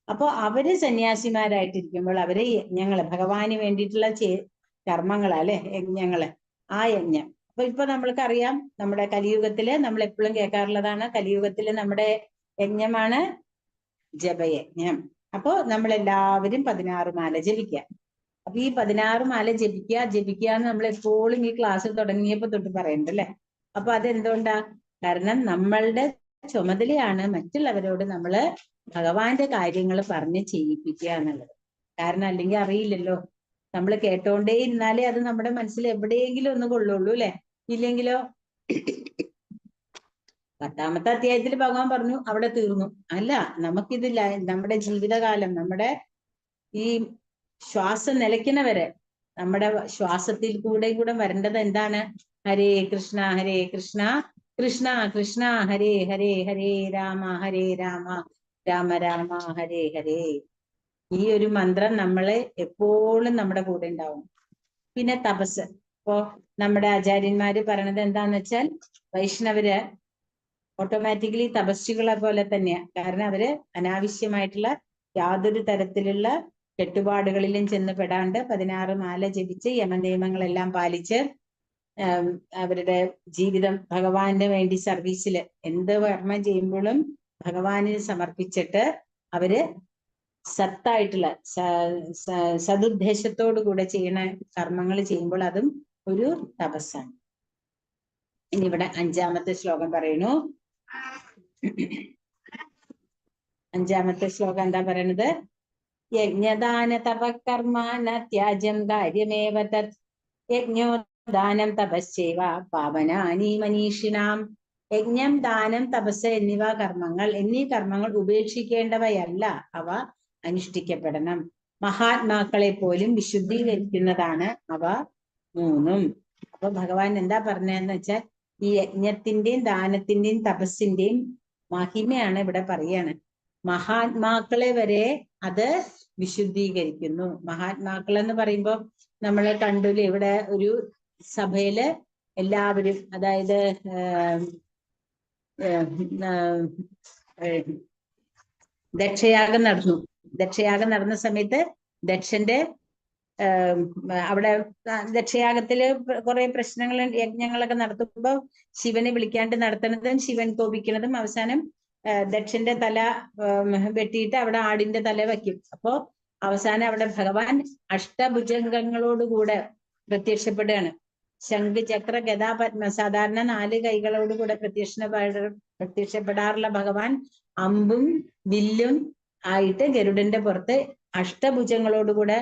S1: അപ്പോ അവര് സന്യാസിമാരായിട്ടിരിക്കുമ്പോൾ അവരെ യജ്ഞങ്ങള്, ഭഗവാന് വേണ്ടിയിട്ടുള്ള കർമ്മങ്ങൾ അല്ലെ, യജ്ഞങ്ങള്, ആ യജ്ഞം. ഇപ്പൊ നമ്മൾക്കറിയാം, നമ്മുടെ കലിയുഗത്തില് നമ്മൾ എപ്പോഴും കേൾക്കാറുള്ളതാണ്, കലിയുഗത്തില് നമ്മുടെ യജ്ഞമാണ് ജപയജ്ഞം. അപ്പോ നമ്മളെല്ലാവരും 16 മാല ജപിക്കുക. അപ്പൊ ഈ 16 മാല ജപിക്കുക എന്ന് നമ്മൾ എപ്പോഴും ഈ ക്ലാസ് തുടങ്ങിയപ്പോ തൊട്ട് പറയുന്നുണ്ട് അല്ലെ. അപ്പൊ അതെന്തുകൊണ്ടാ? കാരണം നമ്മളുടെ ചുമതലയാണ് മറ്റുള്ളവരോട് നമ്മള് ഭഗവാന്റെ കാര്യങ്ങൾ പറഞ്ഞ് ചെയ്യിപ്പിക്കുക എന്നുള്ളത്. കാരണം അല്ലെങ്കിൽ അറിയില്ലല്ലോ, നമ്മൾ കേട്ടോണ്ടേ ഇരുന്നാലേ അത് നമ്മുടെ മനസ്സിൽ എവിടെയെങ്കിലും ഒന്ന് കൊള്ളുള്ളൂ അല്ലെ. ഇല്ലെങ്കിലോ 10ാമത്തെ അധ്യായത്തിൽ ഭഗവാൻ പറഞ്ഞു അവിടെ തീർന്നു. അല്ല, നമുക്കിത് നമ്മുടെ ജീവിതകാലം, നമ്മുടെ ഈ ശ്വാസം നിലയ്ക്കുന്നവരെ നമ്മുടെ ശ്വാസത്തിൽ കൂടെ വരേണ്ടത് എന്താണ്? ഹരേ കൃഷ്ണ കൃഷ്ണ കൃഷ്ണ ഹരേ ഹരേ ഹരേ രാമ രാമ രാമ ഹരേ ഹരേ. ഈ ഒരു മന്ത്രം നമ്മളെ എപ്പോഴും നമ്മുടെ കൂടെ ഉണ്ടാവും. പിന്നെ തപസ്. ഇപ്പോ നമ്മുടെ ആചാര്യന്മാര് പറയണത് എന്താന്ന് വെച്ചാൽ വൈഷ്ണവര് ഓട്ടോമാറ്റിക്കലി തപസ്വികളെ പോലെ തന്നെയാ. കാരണം അവര് അനാവശ്യമായിട്ടുള്ള യാതൊരു തരത്തിലുള്ള കെട്ടുപാടുകളിലും ചെന്ന് പെടാണ്ട് 16 മാല ജപിച്ച് യമനിയമങ്ങളെല്ലാം പാലിച്ച് അവരുടെ ജീവിതം ഭഗവാന് വേണ്ടി സർവീസില് എന്ത് കർമ്മം ചെയ്യുമ്പോഴും ഭഗവാനിന് സമർപ്പിച്ചിട്ട് അവര് സത്തായിട്ടുള്ള സതുദ്ദേശത്തോടു കൂടെ ചെയ്യുന്ന കർമ്മങ്ങൾ ചെയ്യുമ്പോൾ അതും ഒരു തപസ്സാണ്. ഇനി ഇവിടെ 5-ാമത്തെ ശ്ലോകം പറയുന്നു. 5-ാമത്തെ ശ്ലോകം എന്താ പറയണത്? യജ്ഞദാന തപകർമ്മ ന ത്യാജ്യം കാര്യമേവ തത് യജ്ഞോദാനം തപശ്ചൈവ പാവനാനി മനീഷിണാം. യജ്ഞം, ദാനം, തപസ് എന്നീ കർമ്മങ്ങൾ ഉപേക്ഷിക്കേണ്ടവയല്ല, അവ അനുഷ്ഠിക്കപ്പെടണം. മഹാത്മാക്കളെ പോലും വിശുദ്ധീകരിക്കുന്നതാണ് അവ മൂന്നും. അപ്പൊ ഭഗവാൻ എന്താ പറഞ്ഞതെന്ന് വെച്ചാൽ ഈ യജ്ഞത്തിന്റെയും ദാനത്തിന്റെയും തപസ്സിന്റെയും മഹിമയാണ് ഇവിടെ പറയാണ്. മഹാത്മാക്കളെ വരെ അത് വിശുദ്ധീകരിക്കുന്നു. മഹാത്മാക്കൾ എന്ന് പറയുമ്പോൾ നമ്മളെ കണ്ടില്ലേ, ഇവിടെ ഒരു സഭയില് എല്ലാവരും, അതായത് ദക്ഷയാഗം നടന്നു. ദക്ഷയാഗം നടന്ന സമയത്ത് ദക്ഷന്റെ അവിടെ ദക്ഷയാഗത്തില് കുറെ പ്രശ്നങ്ങൾ, യജ്ഞങ്ങളൊക്കെ നടത്തുമ്പോൾ ശിവനെ വിളിക്കാണ്ട് നടത്തുന്നതും ശിവൻ കോപിക്കുന്നതും അവസാനം ദക്ഷന്റെ തല വെട്ടിയിട്ട് അവിടെ ആടിന്റെ തല വയ്ക്കും. അപ്പോ അവസാനം അവിടെ ഭഗവാൻ അഷ്ടഭുജംഗങ്ങളോടുകൂടെ പ്രത്യക്ഷപ്പെടുകയാണ്. ശംഖ്, ചക്ര, ഗദ, പത്മ. സാധാരണ 4 കൈകളോടുകൂടെ പ്രത്യക്ഷപ്പെടാറുള്ള ഭഗവാൻ അമ്പും വില്ലും ആയിട്ട് ഗരുഡന്റെ പുറത്ത് അഷ്ടഭുജങ്ങളോടുകൂടെ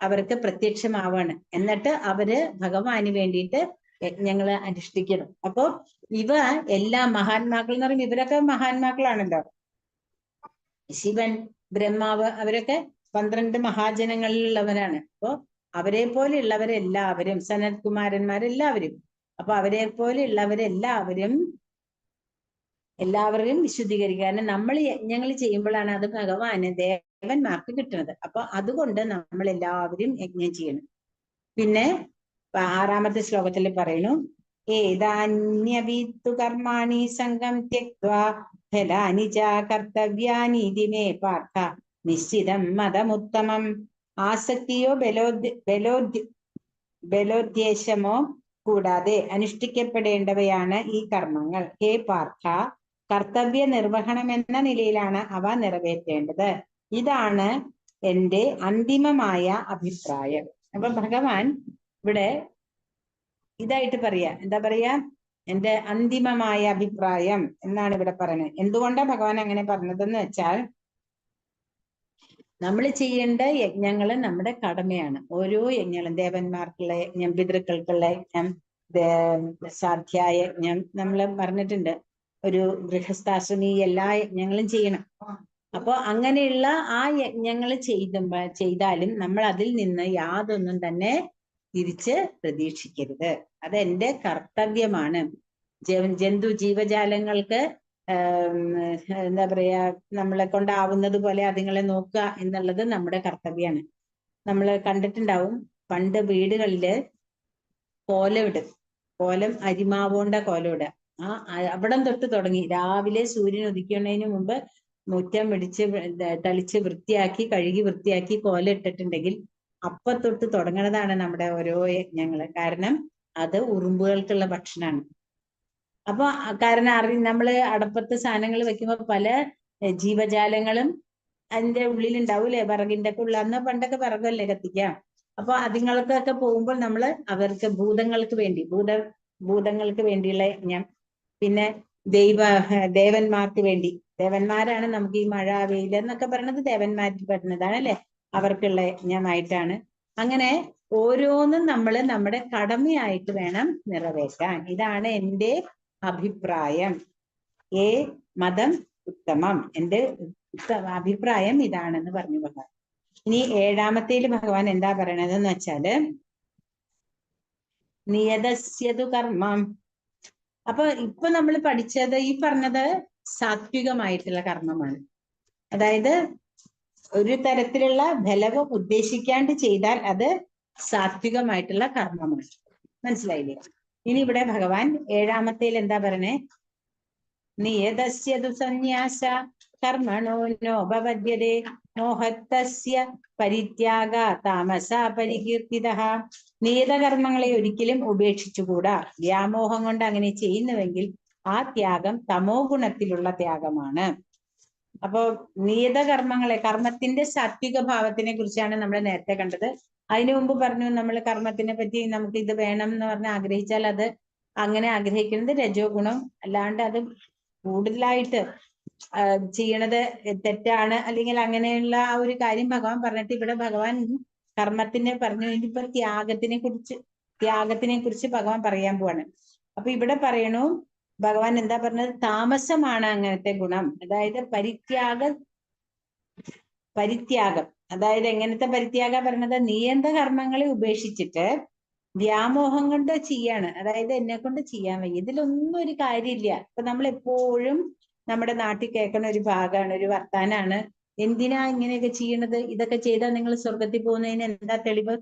S1: അവർക്ക് പ്രത്യക്ഷമാവാണ്. എന്നിട്ട് അവര് ഭഗവാന് വേണ്ടിയിട്ട് യജ്ഞങ്ങള് അനുഷ്ഠിക്കണം. അപ്പോ ഇവ എല്ലാ മഹാത്മാക്കൾ എന്ന് പറയുമ്പോൾ ഇവരൊക്കെ മഹാത്മാക്കളാണല്ലോ. ശിവൻ, ബ്രഹ്മാവ്, അവരൊക്കെ 12 മഹാജനങ്ങളിലുള്ളവരാണ്. അപ്പോ അവരെ പോലെയുള്ളവരെല്ലാവരും, സനത് കുമാരന്മാരെല്ലാവരും, അപ്പൊ അവരെ പോലെയുള്ളവരെല്ലാവരും വിശുദ്ധീകരിക്കുക. കാരണം നമ്മൾ യജ്ഞങ്ങൾ ചെയ്യുമ്പോഴാണ് അത് ഭഗവാന് ദേവന്മാർക്ക് കിട്ടുന്നത്. അപ്പൊ അതുകൊണ്ട് നമ്മൾ എല്ലാവരും യജ്ഞം ചെയ്യണം. പിന്നെ 6-ാമത്തെ ശ്ലോകത്തിൽ പറയുന്നു, ഏതാന്യവിത്തു കർമാണി സംഘം ത്യക്ത്വാ ഫലാനി ച കർത്തവ്യാനീതി മേ പാർത്ഥ നിശ്ചിതം മതമുത്തമം. ആസക്തിയോ ബലോദ്ദേശമോ കൂടാതെ അനുഷ്ഠിക്കപ്പെടേണ്ടവയാണ് ഈ കർമ്മങ്ങൾ. ഹേ പാർത്ഥ, കർത്തവ്യ നിർവഹണം എന്ന നിലയിലാണ് അവ നിറവേറ്റേണ്ടത്. ഇതാണ് എൻ്റെ അന്തിമമായ അഭിപ്രായം. അപ്പൊ ഭഗവാൻ ഇവിടെ ഇതായിട്ട് പറയാ, എന്താ പറയാ, എൻ്റെ അന്തിമമായ അഭിപ്രായം എന്നാണ് ഇവിടെ പറയുന്നത്. എന്തുകൊണ്ടാണ് ഭഗവാൻ അങ്ങനെ പറഞ്ഞതെന്ന് വെച്ചാൽ, നമ്മൾ ചെയ്യേണ്ട യജ്ഞങ്ങള് നമ്മുടെ കടമയാണ്. ഓരോ യജ്ഞങ്ങളും, ദേവന്മാർക്കുള്ള യജ്ഞം, പിതൃക്കൾക്കുള്ള യജ്ഞം, സാധ്യായ യജ്ഞം, നമ്മൾ പറഞ്ഞിട്ടുണ്ട്. ഒരു ഗൃഹസ്ഥാശ്രമി എല്ലാ യജ്ഞങ്ങളും ചെയ്യണം. അപ്പൊ അങ്ങനെയുള്ള ആ യജ്ഞങ്ങൾ ചെയ്താലും നമ്മൾ അതിൽ നിന്ന് യാതൊന്നും തന്നെ തിരിച്ച് പ്രതീക്ഷിക്കരുത്. അതെന്റെ കർത്തവ്യമാണ്. ജീവജാലങ്ങൾക്ക് എന്താ പറയാ, നമ്മളെ കൊണ്ടാവുന്നത് പോലെ അതുങ്ങളെ നോക്കുക എന്നുള്ളത് നമ്മുടെ കർത്തവ്യമാണ്. നമ്മൾ കണ്ടിട്ടുണ്ടാവും, പണ്ട് വീടുകളില് കോലമിടും. കോലം അരിമാവോണ്ട കോലമിടുക. അവിടം തൊട്ട് തുടങ്ങി രാവിലെ സൂര്യൻ ഉദിക്കുന്നതിന് മുമ്പ് മുറ്റം തളിച്ച് വൃത്തിയാക്കി, കഴുകി വൃത്തിയാക്കി കോലം ഇട്ടിട്ടുണ്ടെങ്കിൽ അപ്പൊ തൊട്ട് തുടങ്ങണതാണ് നമ്മുടെ ഓരോ യജ്ഞങ്ങള്. കാരണം അത് ഉറുമ്പുകൾക്കുള്ള ഭക്ഷണമാണ്. അപ്പൊ കാരണം നമ്മള് അടപ്പത്ത് സാധനങ്ങൾ വെക്കുമ്പോൾ പല ജീവജാലങ്ങളും അതിന്റെ ഉള്ളിൽ ഉണ്ടാവൂലേ, വിറകിന്റെ ഒക്കെ ഉള്ള. അന്ന് പണ്ടൊക്കെ വിറകല്ലേ കത്തിക്കാം. അപ്പൊ അതുങ്ങൾക്കൊക്കെ പോകുമ്പോൾ നമ്മൾ അവർക്ക് ഭൂതങ്ങൾക്ക് വേണ്ടിയുള്ള യജ്ഞം, പിന്നെ ദേവന്മാർക്ക് വേണ്ടി, ദേവന്മാരാണ് നമുക്ക് ഈ മഴ വെയിൽ എന്നൊക്കെ പറയുന്നത് ദേവന്മാർക്ക് പറ്റുന്നതാണ് അല്ലെ, അവർക്കുള്ള യജ്ഞമായിട്ടാണ്. അങ്ങനെ ഓരോന്നും നമ്മൾ നമ്മുടെ കടമയായിട്ട് വേണം നിറവേറ്റാൻ. ഇതാണ് എൻ്റെ അഭിപ്രായം. മതം ഉത്തമം, എൻ്റെ അഭിപ്രായം ഇതാണെന്ന് പറഞ്ഞു ഭഗവാൻ. ഇനി 7-ാമത്തേല് ഭഗവാൻ എന്താ പറയണതെന്ന് വെച്ചാല്, നിയതസ്യതു കർമ്മം അപ്പൊ ഇപ്പൊ നമ്മൾ പഠിച്ചത് ഈ പറഞ്ഞത് സാത്വികമായിട്ടുള്ള കർമ്മമാണ്. അതായത് ഒരു തരത്തിലുള്ള ഫലവും ഉദ്ദേശിക്കാണ്ട് ചെയ്താൽ അത് സാത്വികമായിട്ടുള്ള കർമ്മമാണ്. മനസ്സിലായില്ലേ? ഇനി ഇവിടെ ഭഗവാൻ ഏഴാമത്തേൽ എന്താ പറയണേ? നിയതസ്യതു സന്യാസ കർമ്മണോ നോപപദ്യതേ മോഹത്തസ്യ പരിത്യാഗ താമസ പരികീർത്തിതഃ. നിയതകർമ്മങ്ങളെ ഒരിക്കലും ഉപേക്ഷിച്ചുകൂടാ. വ്യാമോഹം കൊണ്ട് അങ്ങനെ ചെയ്യുന്നുവെങ്കിൽ ആ ത്യാഗം തമോ ഗുണത്തിലുള്ള ത്യാഗമാണ്. അപ്പോ നിയതകർമ്മങ്ങളെ, കർമ്മത്തിന്റെ സാത്വിക ഭാവത്തിനെ കുറിച്ചാണ് നമ്മൾ നേരത്തെ കണ്ടത്. അതിനു മുമ്പ് പറഞ്ഞു നമ്മൾ കർമ്മത്തിനെ പറ്റി നമുക്ക് ഇത് വേണം എന്ന് പറഞ്ഞ് ആഗ്രഹിച്ചാൽ അത് അങ്ങനെ ആഗ്രഹിക്കുന്നത് രജോ ഗുണം, അല്ലാണ്ട് അത് കൂടുതലായിട്ട് ചെയ്യണത് തെറ്റാണ് അല്ലെങ്കിൽ അങ്ങനെയുള്ള ആ ഒരു കാര്യം ഭഗവാൻ പറഞ്ഞിട്ട് ഇവിടെ ഭഗവാൻ കർമ്മത്തിനെ പറഞ്ഞു. ഇനിയിപ്പോ ത്യാഗത്തിനെ കുറിച്ച് ഭഗവാൻ പറയാൻ പോവാണ്. അപ്പൊ ഇവിടെ പറയണു ഭഗവാൻ എന്താ പറഞ്ഞത്? താമസമാണ് അങ്ങനത്തെ ഗുണം. അതായത് പരിത്യാഗം. അതായത് എങ്ങനത്തെ പരിത്യാഗ പറഞ്ഞത്? നിയന്ത കർമ്മങ്ങളെ ഉപേക്ഷിച്ചിട്ട് വ്യാമോഹം കൊണ്ട് ചെയ്യാണ്. അതായത് എന്നെ കൊണ്ട് ചെയ്യാൻ വയ്യ, ഇതിലൊന്നും ഒരു കാര്യമില്ല. ഇപ്പൊ നമ്മൾ എപ്പോഴും നമ്മുടെ നാട്ടിൽ കേൾക്കുന്ന ഒരു ഭാഗമാണ്, ഒരു വർത്താനാണ്, എന്തിനാ ഇങ്ങനെയൊക്കെ ചെയ്യണത്? ഇതൊക്കെ ചെയ്താൽ നിങ്ങൾ സ്വർഗത്തിൽ പോകുന്നതിന് എന്താ തെളിവ്?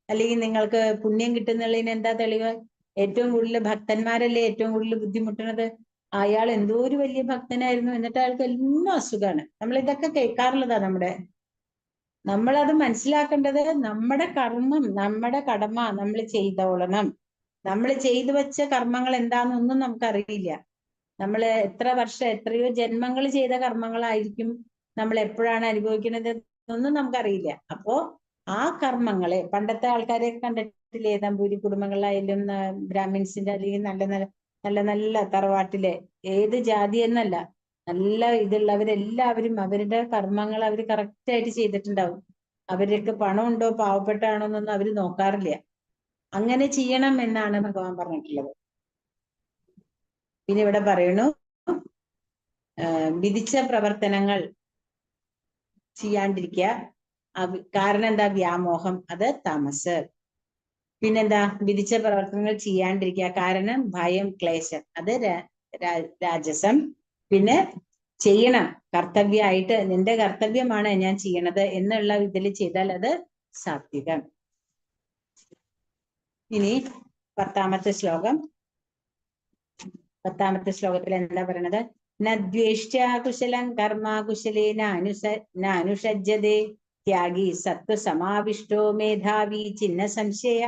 S1: അല്ലെങ്കിൽ നിങ്ങൾക്ക് പുണ്യം കിട്ടുന്നുള്ളതിന് എന്താ തെളിവ്? ഏറ്റവും കൂടുതൽ ഭക്തന്മാരല്ലേ ഏറ്റവും കൂടുതൽ ബുദ്ധിമുട്ടുന്നത്? അയാൾ എന്തോ ഒരു വലിയ ഭക്തനായിരുന്നു, എന്നിട്ട് അയാൾക്ക് എല്ലാം അസുഖമാണ്. നമ്മൾ ഇതൊക്കെ കേൾക്കാറുള്ളതാ. നമ്മളത് മനസ്സിലാക്കേണ്ടത് നമ്മുടെ കർമ്മം, നമ്മുടെ കടമ നമ്മൾ ചെയ്തോളണം. നമ്മൾ ചെയ്തു വെച്ച കർമ്മങ്ങൾ എന്താണെന്നൊന്നും നമുക്കറിയില്ല. നമ്മൾ എത്ര വർഷം എത്രയോ ജന്മങ്ങൾ ചെയ്ത കർമ്മങ്ങളായിരിക്കും നമ്മൾ എപ്പോഴാണ് അനുഭവിക്കുന്നത് എന്നൊന്നും നമുക്കറിയില്ല. അപ്പോ ആ കർമ്മങ്ങളെ, പണ്ടത്തെ ആൾക്കാരെ കണ്ടിട്ടില്ലേ, നമ്പൂരി കുടുംബങ്ങളിലായാലും ബ്രാഹ്മിൻസിന്റെ അല്ലെങ്കിൽ നല്ല നല്ല തറവാട്ടിലെ ഏത് ജാതി എന്നല്ല, നല്ല ഇതുള്ളവരെല്ലാവരും അവരുടെ കർമ്മങ്ങൾ അവർ കറക്റ്റ് ആയിട്ട് ചെയ്തിട്ടുണ്ടാവും. അവർക്ക് പണം ഉണ്ടോ പാവപ്പെട്ടാണോ എന്നൊന്നും അവർ നോക്കാറില്ല. അങ്ങനെ ചെയ്യണം എന്നാണ് ഭഗവാൻ പറഞ്ഞിട്ടുള്ളത്. പിന്നെ ഇവിടെ പറയണു വിധിച്ച പ്രവർത്തനങ്ങൾ ചെയ്യാണ്ടിരിക്കുക. കാരണം എന്താ? വ്യാമോഹം, അത് തമസ്. പിന്നെന്താ? വിധിച്ച പ്രവർത്തനങ്ങൾ ചെയ്യാണ്ടിരിക്കുക കാരണം ഭയം, ക്ലേശം, അത് രാജസം. പിന്നെ ചെയ്യണം, കർത്തവ്യമായിട്ട് നിന്റെ കർത്തവ്യമാണ് ഞാൻ ചെയ്യണത് എന്നുള്ള ഇതിൽ ചെയ്താൽ അത് സാത്വികം. ഇനി പത്താമത്തെ ശ്ലോകത്തിൽ എന്താ പറയണത്? നദ്വേഷ്ട കുശലം കർമ്മ കുശലേന അനുഷജ്യതേ ത്യാഗി സത്വ സമാവിഷ്ടോ മേധാവി ചിഹ്ന സംശയ.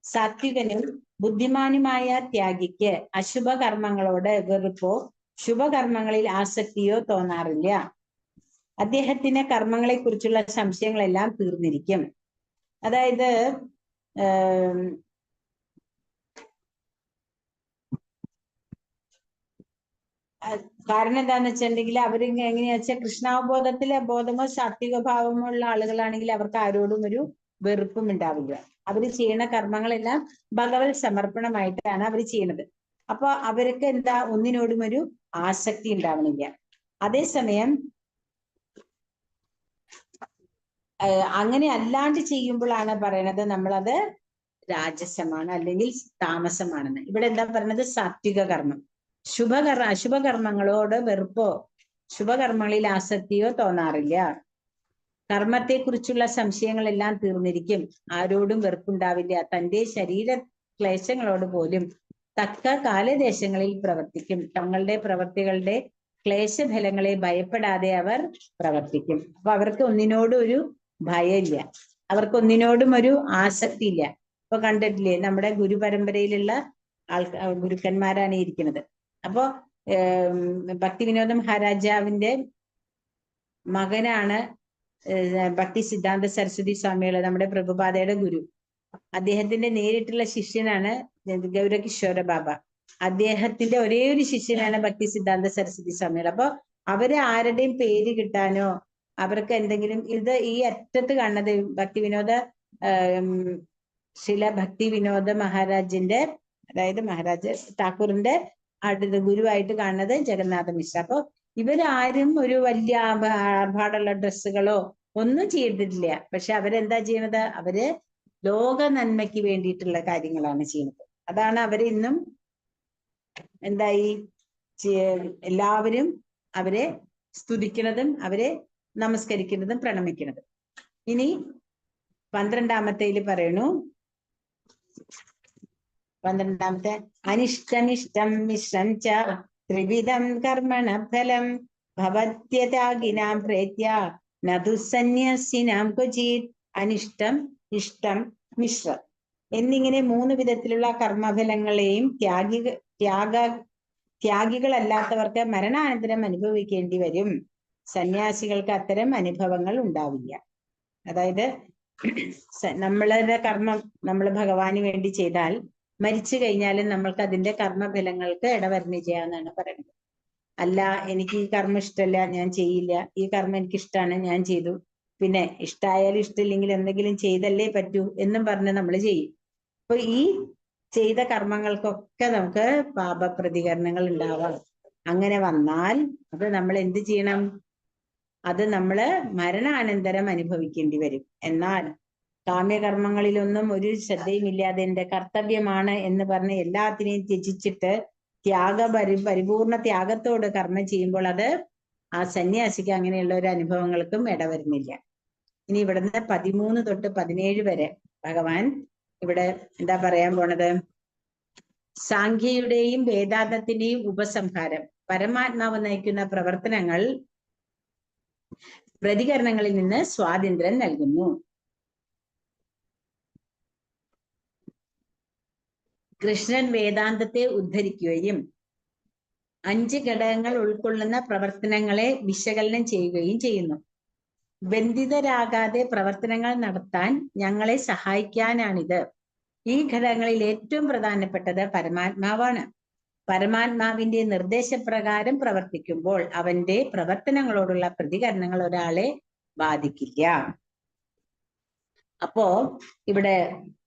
S1: സാത്വികനും ബുദ്ധിമാനുമായ ത്യാഗിക്ക് അശുഭകർമ്മങ്ങളോട് വെറുപ്പോ ശുഭകർമ്മങ്ങളിൽ ആസക്തിയോ തോന്നാറില്ല. അദ്ദേഹത്തിന് കർമ്മങ്ങളെ കുറിച്ചുള്ള സംശയങ്ങളെല്ലാം തീർന്നിരിക്കും. അതായത് കാരണം എന്താന്ന് വെച്ചിട്ടുണ്ടെങ്കിൽ അവർ എങ്ങനെയാ വെച്ചാൽ കൃഷ്ണാവബോധത്തിലെ ബോധമോ സാത്വിക ഭാവമോ ഉള്ള ആളുകളാണെങ്കിൽ അവർക്ക് ആരോടും ഒരു വെറുപ്പും ഉണ്ടാവില്ല. അവർ ചെയ്യുന്ന കർമ്മങ്ങളെല്ലാം ഭഗവത് സമർപ്പണമായിട്ടാണ് അവർ ചെയ്യുന്നത്. അപ്പൊ അവർക്ക് എന്താ? ഒന്നിനോടും ഒരു ആസക്തി ഉണ്ടാവണില്ല. അതേസമയം അങ്ങനെ അല്ലാണ്ട് ചെയ്യുമ്പോഴാണ് പറയണത് നമ്മളത് രാജസമാണ് അല്ലെങ്കിൽ താമസമാണെന്ന്. ഇവിടെ എന്താ പറയണത്? സാത്വിക കർമ്മം. അശുഭകർമ്മങ്ങളോട് വെറുപ്പോ ശുഭകർമ്മങ്ങളിൽ ആസക്തിയോ തോന്നാറില്ല. കർമ്മത്തെക്കുറിച്ചുള്ള സംശയങ്ങളെല്ലാം തീർന്നിരിക്കും. ആരോടും വെറുപ്പുണ്ടാവില്ല. തന്റെ ശരീര ക്ലേശങ്ങളോട് പോലും തക്ക കാലദേശങ്ങളിൽ പ്രവർത്തിക്കും. തങ്ങളുടെ പ്രവർത്തികളുടെ ക്ലേശഫലങ്ങളെ ഭയപ്പെടാതെ അവർ പ്രവർത്തിക്കും. അപ്പൊ അവർക്ക് ഒന്നിനോടും ഒരു ഭയമില്ല, അവർക്കൊന്നിനോടും ഒരു ആസക്തി ഇല്ല. ഇപ്പൊ കണ്ടിട്ടില്ലേ, നമ്മുടെ ഗുരുപരമ്പരയിലുള്ള ഗുരുക്കന്മാരാണ് ഇരിക്കുന്നത്. അപ്പോ ഭക്തിവിനോദ മഹാരാജാവിന്റെ മകനാണ് ഭക്തി സിദ്ധാന്ത സരസ്വതി സ്വാമികൾ, നമ്മുടെ പ്രഭുപാദയുടെ ഗുരു. അദ്ദേഹത്തിന്റെ നേരിട്ടുള്ള ശിഷ്യനാണ് ഗൗരകിഷോര ബാബ. അദ്ദേഹത്തിന്റെ ഒരേ ഒരു ശിഷ്യനാണ് ഭക്തി സിദ്ധാന്ത സരസ്വതി സ്വാമികൾ. അപ്പൊ അവര് ആരുടെയും പേര് കിട്ടാനോ അവർക്ക് എന്തെങ്കിലും, ഇത് ഈ അറ്റത്ത് കാണുന്നത് ഭക്തിവിനോദ ശില ഭക്തിവിനോദ മഹാരാജിന്റെ, അതായത് മഹാരാജ് ഠാക്കൂറിന്റെ അടുത്ത ഗുരുവായിട്ട് കാണുന്നത് ജഗന്നാഥ മിശ്ര. അപ്പൊ ഇവരാരും ഒരു വലിയ ആർഭാടുള്ള ഡ്രസ്സുകളോ ഒന്നും ചെയ്തിട്ടില്ല. പക്ഷെ അവരെന്താ ചെയ്യണത്? അവര് ലോക നന്മയ്ക്ക് വേണ്ടിയിട്ടുള്ള കാര്യങ്ങളാണ് ചെയ്യുന്നത്. അതാണ് അവർ ഇന്നും എന്തായി? എല്ലാവരും അവരെ സ്തുതിക്കുന്നതും അവരെ നമസ്കരിക്കുന്നതും പ്രണമിക്കുന്നതും. ഇനി 12-ാമത്തേല് പറയണു, 12-ാമത്തെ അനിഷ്ടമിഷ്ടം മിശ്രം ച ത്രിവിധം കർമ്മണ ഫലം ഭവത്യതാഗിനാം പ്രേത്യ നദുസന്യസിനാം ക്വചിത്. അനിഷ്ടം, ഇഷ്ടം, മിശ്രം എന്നിങ്ങനെ 3 വിധത്തിലുള്ള കർമ്മഫലങ്ങളെയും ത്യാഗികളല്ലാത്തവർക്ക് മരണാനന്തരം അനുഭവിക്കേണ്ടി വരും. സന്യാസികൾക്ക് അത്തരം അനുഭവങ്ങൾ ഉണ്ടാവില്ല. അതായത് നമ്മളുടെ കർമ്മം നമ്മൾ ഭഗവാന് വേണ്ടി ചെയ്താൽ മരിച്ചു കഴിഞ്ഞാലും നമ്മൾക്ക് അതിന്റെ കർമ്മഫലങ്ങൾക്ക് ഇടവരുന്നില്ല എന്നാണ് പറയുന്നത്. അല്ല, എനിക്ക് ഈ കർമ്മം ഇഷ്ടമല്ല, ഞാൻ ചെയ്യില്ല, ഈ കർമ്മം എനിക്ക് ഇഷ്ടമാണ്, ഞാൻ ചെയ്തു, പിന്നെ ഇഷ്ടമായാലും ഇഷ്ടമില്ലെങ്കിൽ എന്തെങ്കിലും ചെയ്തല്ലേ പറ്റൂ എന്നും പറഞ്ഞ് നമ്മൾ ചെയ്യും. അപ്പൊ ഈ ചെയ്ത കർമ്മങ്ങൾക്കൊക്കെ നമുക്ക് പാപപ്രതികരണങ്ങൾ ഉണ്ടാവാം. അങ്ങനെ വന്നാൽ അത് നമ്മൾ എന്ത് ചെയ്യണം? അത് നമ്മള് മരണാനന്തരം അനുഭവിക്കേണ്ടി വരും. എന്നാൽ കാമ്യകർമ്മങ്ങളിലൊന്നും ഒരു ശ്രദ്ധയുമില്ലാതെ എന്റെ കർത്തവ്യമാണ് എന്ന് പറഞ്ഞ് എല്ലാത്തിനെയും ത്യജിച്ചിട്ട് പരിപൂർണ ത്യാഗത്തോട് കർമ്മം ചെയ്യുമ്പോൾ അത് ആ സന്യാസിക്ക് അങ്ങനെയുള്ള ഒരു അനുഭവങ്ങൾക്കും ഇടവരുന്നില്ല. ഇനി ഇവിടുന്ന് 13 തൊട്ട് 17 വരെ ഭഗവാൻ ഇവിടെ എന്താ പറയാൻ പോണത്? സാഖ്യയുടെയും വേദാന്തത്തിന്റെയും ഉപസംഹാരം. പരമാത്മാവ് നയിക്കുന്ന പ്രവർത്തനങ്ങൾ പ്രതികരണങ്ങളിൽ നിന്ന് സ്വാതന്ത്ര്യം നൽകുന്നു. കൃഷ്ണൻ വേദാന്തത്തെ ഉദ്ധരിക്കുകയും 5 ഘടകങ്ങൾ ഉൾക്കൊള്ളുന്ന പ്രവർത്തനങ്ങളെ വിശകലനം ചെയ്യുകയും ചെയ്യുന്നു. ബന്ധിതരാകാതെ പ്രവർത്തനങ്ങൾ നടത്താൻ ഞങ്ങളെ സഹായിക്കാനാണിത്. ഈ ഘടകങ്ങളിൽ ഏറ്റവും പ്രധാനപ്പെട്ടത് പരമാത്മാവാണ്. പരമാത്മാവിന്റെ നിർദ്ദേശപ്രകാരം പ്രവർത്തിക്കുമ്പോൾ അവന്റെ പ്രവർത്തനങ്ങളോടുള്ള പ്രതികരണങ്ങൾ ഒരാളെ ബാധിക്കില്ല. അപ്പോ ഇവിടെ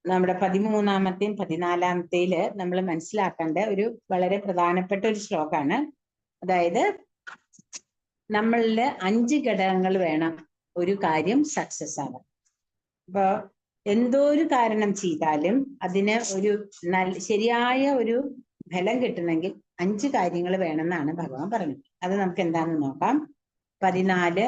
S1: നമ്മുടെ 13-ാമത്തെയും 14-ാമത്തേല് നമ്മൾ മനസ്സിലാക്കേണ്ട ഒരു വളരെ പ്രധാനപ്പെട്ട ഒരു ശ്ലോകമാണ്. അതായത് നമ്മളില് 5 ഘടകങ്ങൾ വേണം ഒരു കാര്യം സക്സസ് ആവാൻ. അപ്പൊ എന്തോ ഒരു കാരണം ചെയ്താലും അതിന് ഒരു ശരിയായ ഒരു ഫലം കിട്ടണമെങ്കിൽ 5 കാര്യങ്ങൾ വേണമെന്നാണ് ഭഗവാൻ പറഞ്ഞത്. അത് നമുക്ക് എന്താണെന്ന് നോക്കാം. 13,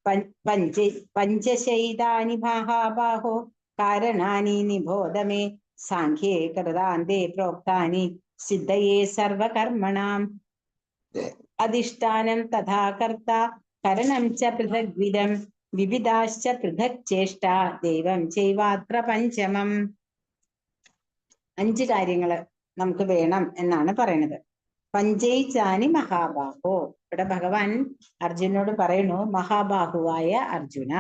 S1: 14 പഞ്ചശൈതാനി മഹാബാഹോ കാരണാനി നിബോധമേ സാഖ്യേ കൃതാന്തേ പ്രോക്താനി സിദ്ധയേ സർവകർമ്മണാം അധിഷ്ഠാനം തഥാ കർത്ത കരണം ച പൃഥഗ്വിധം വിവിധാശ്ച പൃഥക് ചേഷ്ട ദൈവം ചൈവാത്ര പഞ്ചമം. 5 കാര്യങ്ങള് നമുക്ക് വേണം എന്നാണ് പറയുന്നത്. പഞ്ചൈചാനി മഹാബാഹോ. ഇവിടെ ഭഗവാൻ അർജുനോട് പറയുന്നു, മഹാബാഹുവായ അർജുന,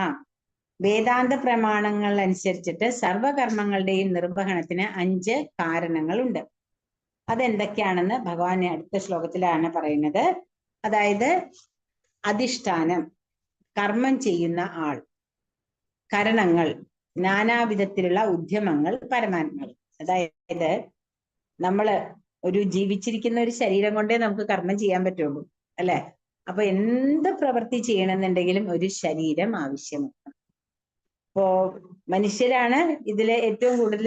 S1: വേദാന്ത പ്രമാണങ്ങൾ അനുസരിച്ചിട്ട് സർവകർമ്മങ്ങളുടെയും നിർവഹണത്തിന് 5 കാരണങ്ങളുണ്ട്. അതെന്തൊക്കെയാണെന്ന് ഭഗവാൻ അടുത്ത ശ്ലോകത്തിലാണ് പറയുന്നത്. അതായത് അധിഷ്ഠാനം, കർമ്മം ചെയ്യുന്ന ആൾ, കരണങ്ങൾ, നാനാവിധത്തിലുള്ള ഉദ്യമങ്ങൾ, പരമാത്മാവ്. അതായത് നമ്മള് ഒരു ജീവിച്ചിരിക്കുന്ന ഒരു ശരീരം കൊണ്ടേ നമുക്ക് കർമ്മം ചെയ്യാൻ പറ്റുള്ളൂ, അല്ലെ? അപ്പൊ എന്ത് പ്രവൃത്തി ചെയ്യണമെന്നുണ്ടെങ്കിലും ഒരു ശരീരം ആവശ്യമാണ്. ഇപ്പോ മനുഷ്യരാണ് ഇതിലെ ഏറ്റവും കൂടുതൽ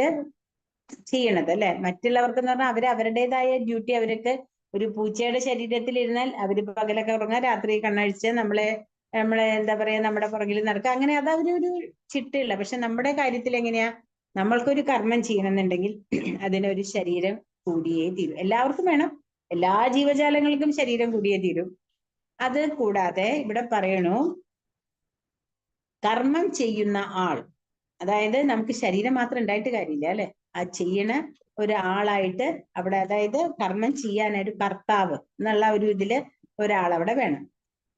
S1: ചെയ്യണത്, അല്ലെ? മറ്റുള്ളവർക്ക് എന്ന് പറഞ്ഞാൽ അവരുടേതായ ഡ്യൂട്ടി. അവർക്ക് ഒരു പൂച്ചയുടെ ശരീരത്തിൽ ഇരുന്നാൽ അവര് പകലൊക്കെ ഉറങ്ങാൻ, രാത്രി കണ്ണഴിച്ച് നമ്മളെ എന്താ പറയാ, നമ്മുടെ പുറകിൽ നടക്കുക, അങ്ങനെ അത് അവരൊരു ചിട്ടയില്ല. പക്ഷെ നമ്മുടെ കാര്യത്തിൽ എങ്ങനെയാ? നമ്മൾക്കൊരു കർമ്മം ചെയ്യണമെന്നുണ്ടെങ്കിൽ അതിനൊരു ശരീരം കൂടിയേ തീരും. എല്ലാവർക്കും വേണം, എല്ലാ ജീവജാലങ്ങൾക്കും ശരീരം കൂടിയേ തീരും. അത് കൂടാതെ ഇവിടെ പറയണു, കർമ്മം ചെയ്യുന്ന ആൾ, അതായത് നമുക്ക് ശരീരം മാത്രം ഉണ്ടായിട്ട് കാര്യമില്ല, അല്ലെ? ആ ചെയ്യണ ഒരാളായിട്ട് അവിടെ, അതായത് കർമ്മം ചെയ്യാനായിട്ട് കർത്താവ് എന്നുള്ള ഒരു ഇതില് ഒരാൾ അവിടെ വേണം.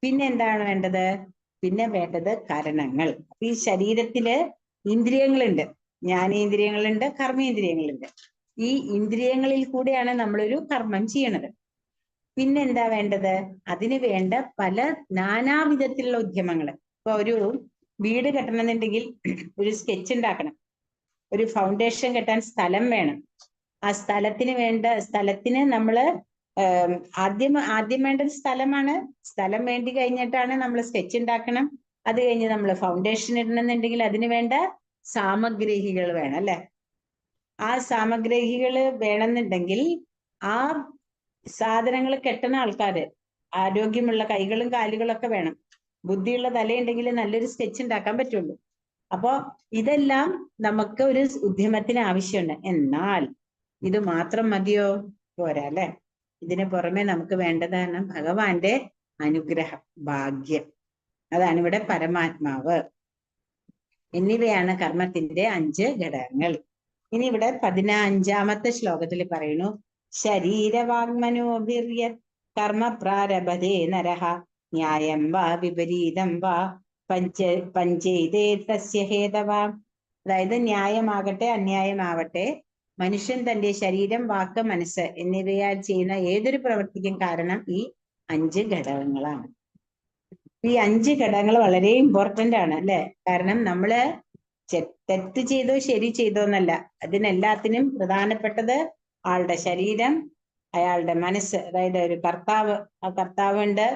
S1: പിന്നെ എന്താണ് വേണ്ടത്? പിന്നെ വേണ്ടത് കരണങ്ങൾ. അപ്പൊ ഈ ശരീരത്തില് ഇന്ദ്രിയങ്ങളുണ്ട്, ജ്ഞാനേന്ദ്രിയങ്ങളുണ്ട്, കർമ്മേന്ദ്രിയങ്ങളുണ്ട്. ഈ ഇന്ദ്രിയങ്ങളിൽ കൂടെയാണ് നമ്മളൊരു കർമ്മം ചെയ്യണത്. പിന്നെന്താ വേണ്ടത്? അതിന് വേണ്ട പല നാനാവിധത്തിലുള്ള ഉദ്യമങ്ങള്. ഇപ്പൊ ഒരു വീട് കെട്ടണമെന്നുണ്ടെങ്കിൽ ഒരു സ്കെച്ച് ഉണ്ടാക്കണം, ഒരു ഫൗണ്ടേഷൻ കെട്ടാൻ സ്ഥലം വേണം. ആ സ്ഥലത്തിന് നമ്മള് ആദ്യം വേണ്ടത് സ്ഥലമാണ്. സ്ഥലം വേണ്ടി കഴിഞ്ഞിട്ടാണ് നമ്മൾ സ്കെച്ച് ഉണ്ടാക്കണം. അത് കഴിഞ്ഞ് നമ്മൾ ഫൗണ്ടേഷൻ ഇടണമെന്നുണ്ടെങ്കിൽ അതിന് വേണ്ട സാമഗ്രികൾ വേണം, അല്ലെ? ആ സാമഗ്രികള് വേണമെന്നുണ്ടെങ്കിൽ ആ സാധനങ്ങൾ കെട്ടുന്ന ആൾക്കാര് ആരോഗ്യമുള്ള കൈകളും കാലുകളും ഒക്കെ വേണം. ബുദ്ധിയുള്ള തലയുണ്ടെങ്കിൽ നല്ലൊരു സ്കെച്ച് ഉണ്ടാക്കാൻ പറ്റുള്ളൂ. അപ്പോ ഇതെല്ലാം നമുക്ക് ഒരു ഉദ്യമത്തിന് ആവശ്യമുണ്ട്. എന്നാൽ ഇത് മാത്രം മതിയോ? പോരാ അല്ലെ. ഇതിന് പുറമെ നമുക്ക് വേണ്ടതാണ് ഭഗവാന്റെ അനുഗ്രഹം, ഭാഗ്യം. അതാണ് ഇവിടെ പരമാത്മാവ്. എന്നിവയാണ് കർമ്മത്തിന്റെ 5 ഘടകങ്ങൾ. ഇനി ഇവിടെ 15-ാമത്തെ ശ്ലോകത്തിൽ പറയുന്നു, ശരീരവാങ്മനോഭിര്യ കർമ്മ പ്രാരഭതേ നരഹ ന്യായം വാ വിപരീതം വാ പഞ്ചൈതേ തസ്യ ഹേതവാ. അതായത് ന്യായമാകട്ടെ അന്യായമാവട്ടെ മനുഷ്യൻ തന്റെ ശരീരം, വാക്ക്, മനസ്സ് എന്നിവയാൽ ചെയ്യുന്ന ഏതൊരു പ്രവൃത്തിക്കും കാരണം ഈ 5 ഘടകങ്ങളാണ്. ഈ 5 ഘടകങ്ങൾ വളരെ ഇമ്പോർട്ടന്റ് ആണ് അല്ലെ. കാരണം നമ്മള് തെറ്റ് ചെയ്തോ ശരി ചെയ്തോ എന്നല്ല, അതിനെല്ലാത്തിനും പ്രധാനപ്പെട്ടത് ആളുടെ ശരീരം, അയാളുടെ മനസ്സ്, അതായത് ഒരു കർത്താവ്, ആ കർത്താവുണ്ട്,